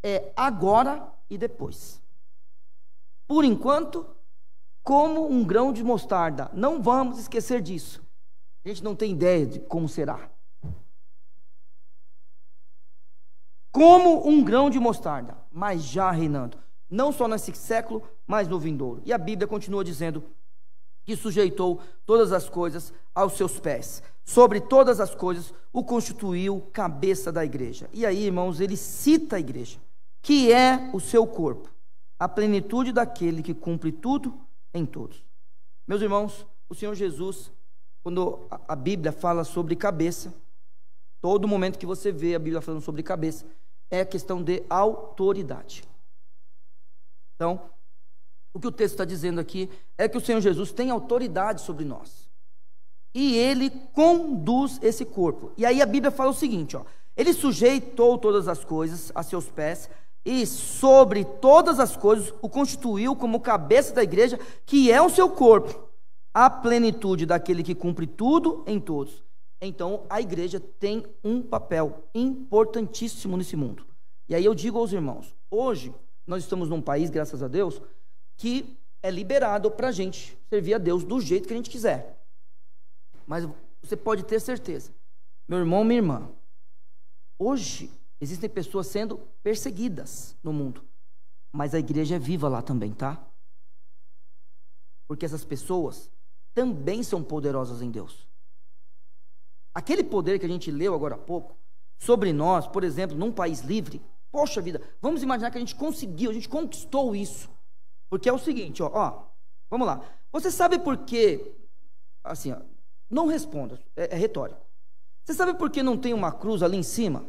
Speaker 1: É agora e depois. Por enquanto, como um grão de mostarda. Não vamos esquecer disso. A gente não tem ideia de como será. Como um grão de mostarda, mas já reinando. Não só nesse século, mas no vindouro. E a Bíblia continua dizendo que sujeitou todas as coisas aos seus pés. Sobre todas as coisas o constituiu cabeça da igreja. E aí, irmãos, ele cita a igreja, que é o seu corpo, a plenitude daquele que cumpre tudo em todos. Meus irmãos, o Senhor Jesus, quando a Bíblia fala sobre cabeça, todo momento que você vê a Bíblia falando sobre cabeça, é questão de autoridade. Então, o que o texto está dizendo aqui é que o Senhor Jesus tem autoridade sobre nós. E ele conduz esse corpo. E aí a Bíblia fala o seguinte, ó, ele sujeitou todas as coisas a seus pés, e sobre todas as coisas o constituiu como cabeça da igreja, que é o seu corpo, a plenitude daquele que cumpre tudo em todos. Então a igreja tem um papel importantíssimo nesse mundo. E aí eu digo aos irmãos, hoje nós estamos num país, graças a Deus, que é liberado para a gente servir a Deus do jeito que a gente quiser. Mas você pode ter certeza, meu irmão, minha irmã, hoje existem pessoas sendo perseguidas no mundo, mas a igreja é viva lá também, tá? Porque essas pessoas também são poderosas em Deus. Aquele poder que a gente leu agora há pouco, sobre nós, por exemplo, num país livre, poxa vida, vamos imaginar que a gente conseguiu, a gente conquistou isso. Porque é o seguinte, ó, vamos lá. Você sabe por quê, assim, ó, não responda, é retórico. Você sabe por que não tem uma cruz ali em cima?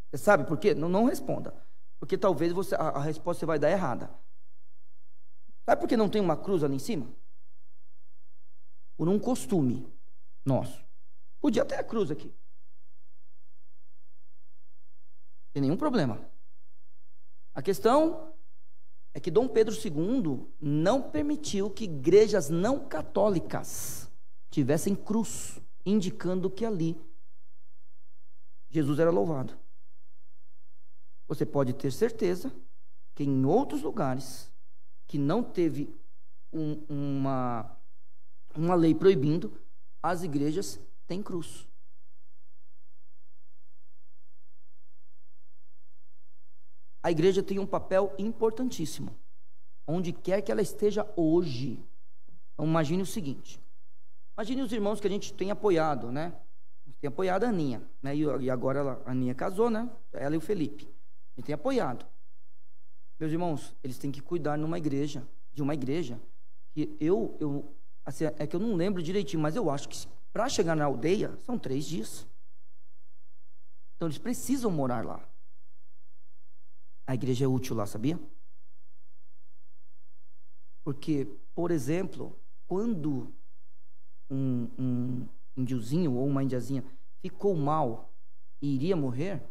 Speaker 1: Você sabe por quê? Não responda. Porque talvez a resposta você vai dar errada. Sabe por que não tem uma cruz ali em cima? Por um costume nosso. Podia ter a cruz aqui. Não tem nenhum problema. A questão é que Dom Pedro II não permitiu que igrejas não católicas tivessem cruz, indicando que ali Jesus era louvado. Você pode ter certeza que em outros lugares que não teve uma lei proibindo, as igrejas têm cruz. A igreja tem um papel importantíssimo, onde quer que ela esteja hoje. Então, imagine o seguinte, imagine os irmãos que a gente tem apoiado, né? Tem apoiado a Aninha, né? E agora a Aninha casou, né? Ela e o Felipe. A gente tem apoiado. Meus irmãos, eles têm que cuidar de uma igreja que assim, é que eu não lembro direitinho, mas eu acho que para chegar na aldeia são 3 dias. Então eles precisam morar lá. A igreja é útil lá, sabia? Porque, por exemplo, quando um índiozinho ou uma indiazinha ficou mal e iria morrer,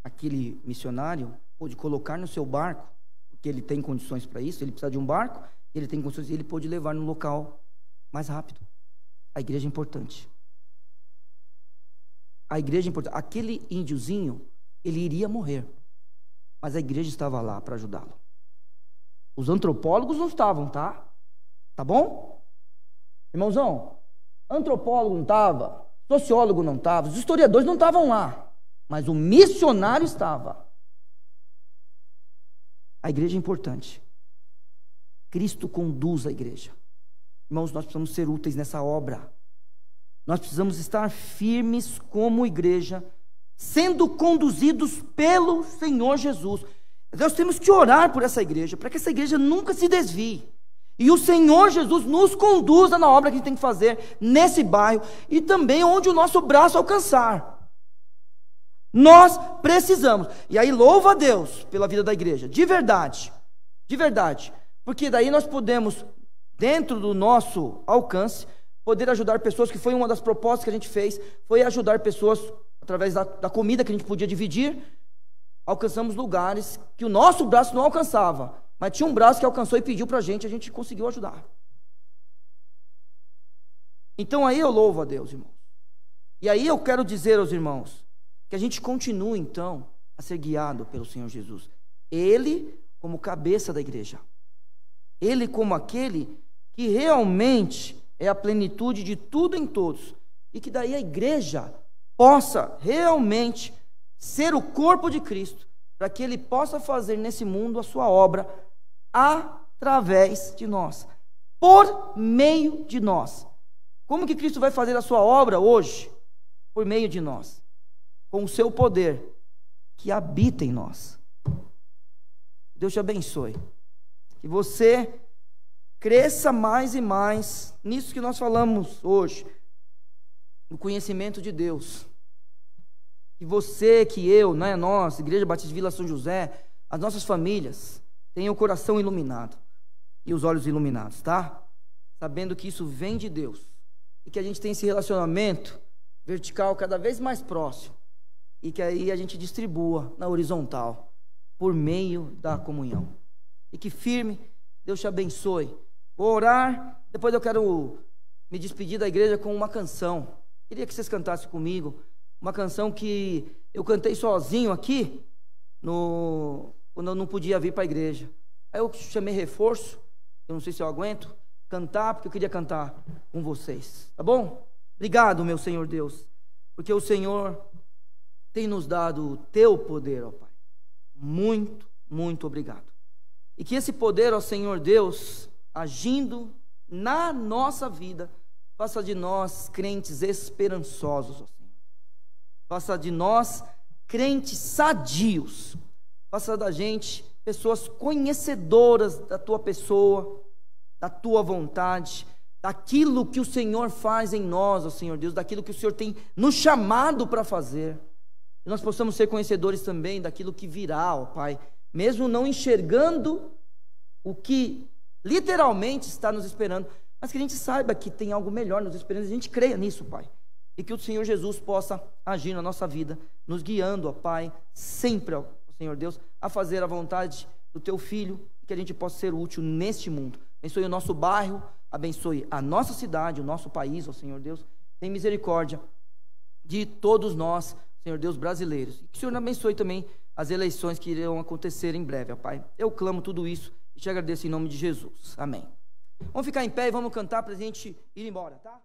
Speaker 1: aquele missionário pôde colocar no seu barco, porque ele tem condições para isso, ele precisa de um barco, ele tem condições, ele pôde levar no local mais rápido. A igreja é importante. A igreja é importante. Aquele índiozinho, ele iria morrer, mas a igreja estava lá para ajudá-lo. Os antropólogos não estavam, tá? Tá bom? Irmãozão, antropólogo não estava, sociólogo não estava, os historiadores não estavam lá, mas o missionário estava. A igreja é importante. Cristo conduz a igreja. Irmãos, nós precisamos ser úteis nessa obra. Nós precisamos estar firmes como igreja sendo conduzidos pelo Senhor Jesus. Nós temos que orar por essa igreja, para que essa igreja nunca se desvie. E o Senhor Jesus nos conduza na obra que a gente tem que fazer nesse bairro e também onde o nosso braço alcançar. Nós precisamos. E aí louva a Deus pela vida da igreja, de verdade, porque daí nós podemos, dentro do nosso alcance, poder ajudar pessoas, que foi uma das propostas que a gente fez, foi ajudar pessoas através da comida que a gente podia dividir. Alcançamos lugares que o nosso braço não alcançava, mas tinha um braço que alcançou e pediu para a gente conseguiu ajudar. Então aí eu louvo a Deus, irmãos. E aí eu quero dizer aos irmãos, que a gente continue então a ser guiado pelo Senhor Jesus. Ele como cabeça da igreja. Ele como aquele que realmente é a plenitude de tudo em todos. E que daí a igreja possa realmente ser o corpo de Cristo, para que Ele possa fazer nesse mundo a sua obra através de nós, por meio de nós. Como que Cristo vai fazer a sua obra hoje? Por meio de nós, com o seu poder que habita em nós. Deus te abençoe, que você cresça mais e mais nisso que nós falamos hoje, no conhecimento de Deus. Que você, que eu, nós, Igreja Batista de Vila São José, as nossas famílias, tenham o coração iluminado e os olhos iluminados, tá? Sabendo que isso vem de Deus e que a gente tem esse relacionamento vertical cada vez mais próximo e que aí a gente distribua na horizontal por meio da comunhão. E que firme, Deus te abençoe. Vou orar, depois eu quero me despedir da igreja com uma canção. Queria que vocês cantassem comigo. Uma canção que eu cantei sozinho aqui, quando eu não podia vir para a igreja. Aí eu chamei reforço, eu não sei se eu aguento cantar, porque eu queria cantar com vocês, tá bom? Obrigado, meu Senhor Deus, porque o Senhor tem nos dado o teu poder, ó Pai. Muito, muito obrigado. E que esse poder, ó Senhor Deus, agindo na nossa vida, faça de nós crentes esperançosos, ó Senhor. Faça de nós crentes sadios. Faça da gente pessoas conhecedoras da tua pessoa, da tua vontade, daquilo que o Senhor faz em nós, ó Senhor Deus, daquilo que o Senhor tem nos chamado para fazer. E nós possamos ser conhecedores também daquilo que virá, ó Pai, mesmo não enxergando o que literalmente está nos esperando, mas que a gente saiba que tem algo melhor nos esperando, e a gente creia nisso, Pai. E que o Senhor Jesus possa agir na nossa vida, nos guiando, ó Pai, sempre, ó Senhor Deus, a fazer a vontade do Teu Filho, que a gente possa ser útil neste mundo. Abençoe o nosso bairro, abençoe a nossa cidade, o nosso país, ó Senhor Deus. Tem misericórdia de todos nós, Senhor Deus, brasileiros. E que o Senhor abençoe também as eleições que irão acontecer em breve, ó Pai. Eu clamo tudo isso e te agradeço em nome de Jesus. Amém. Vamos ficar em pé e vamos cantar para a gente ir embora, tá?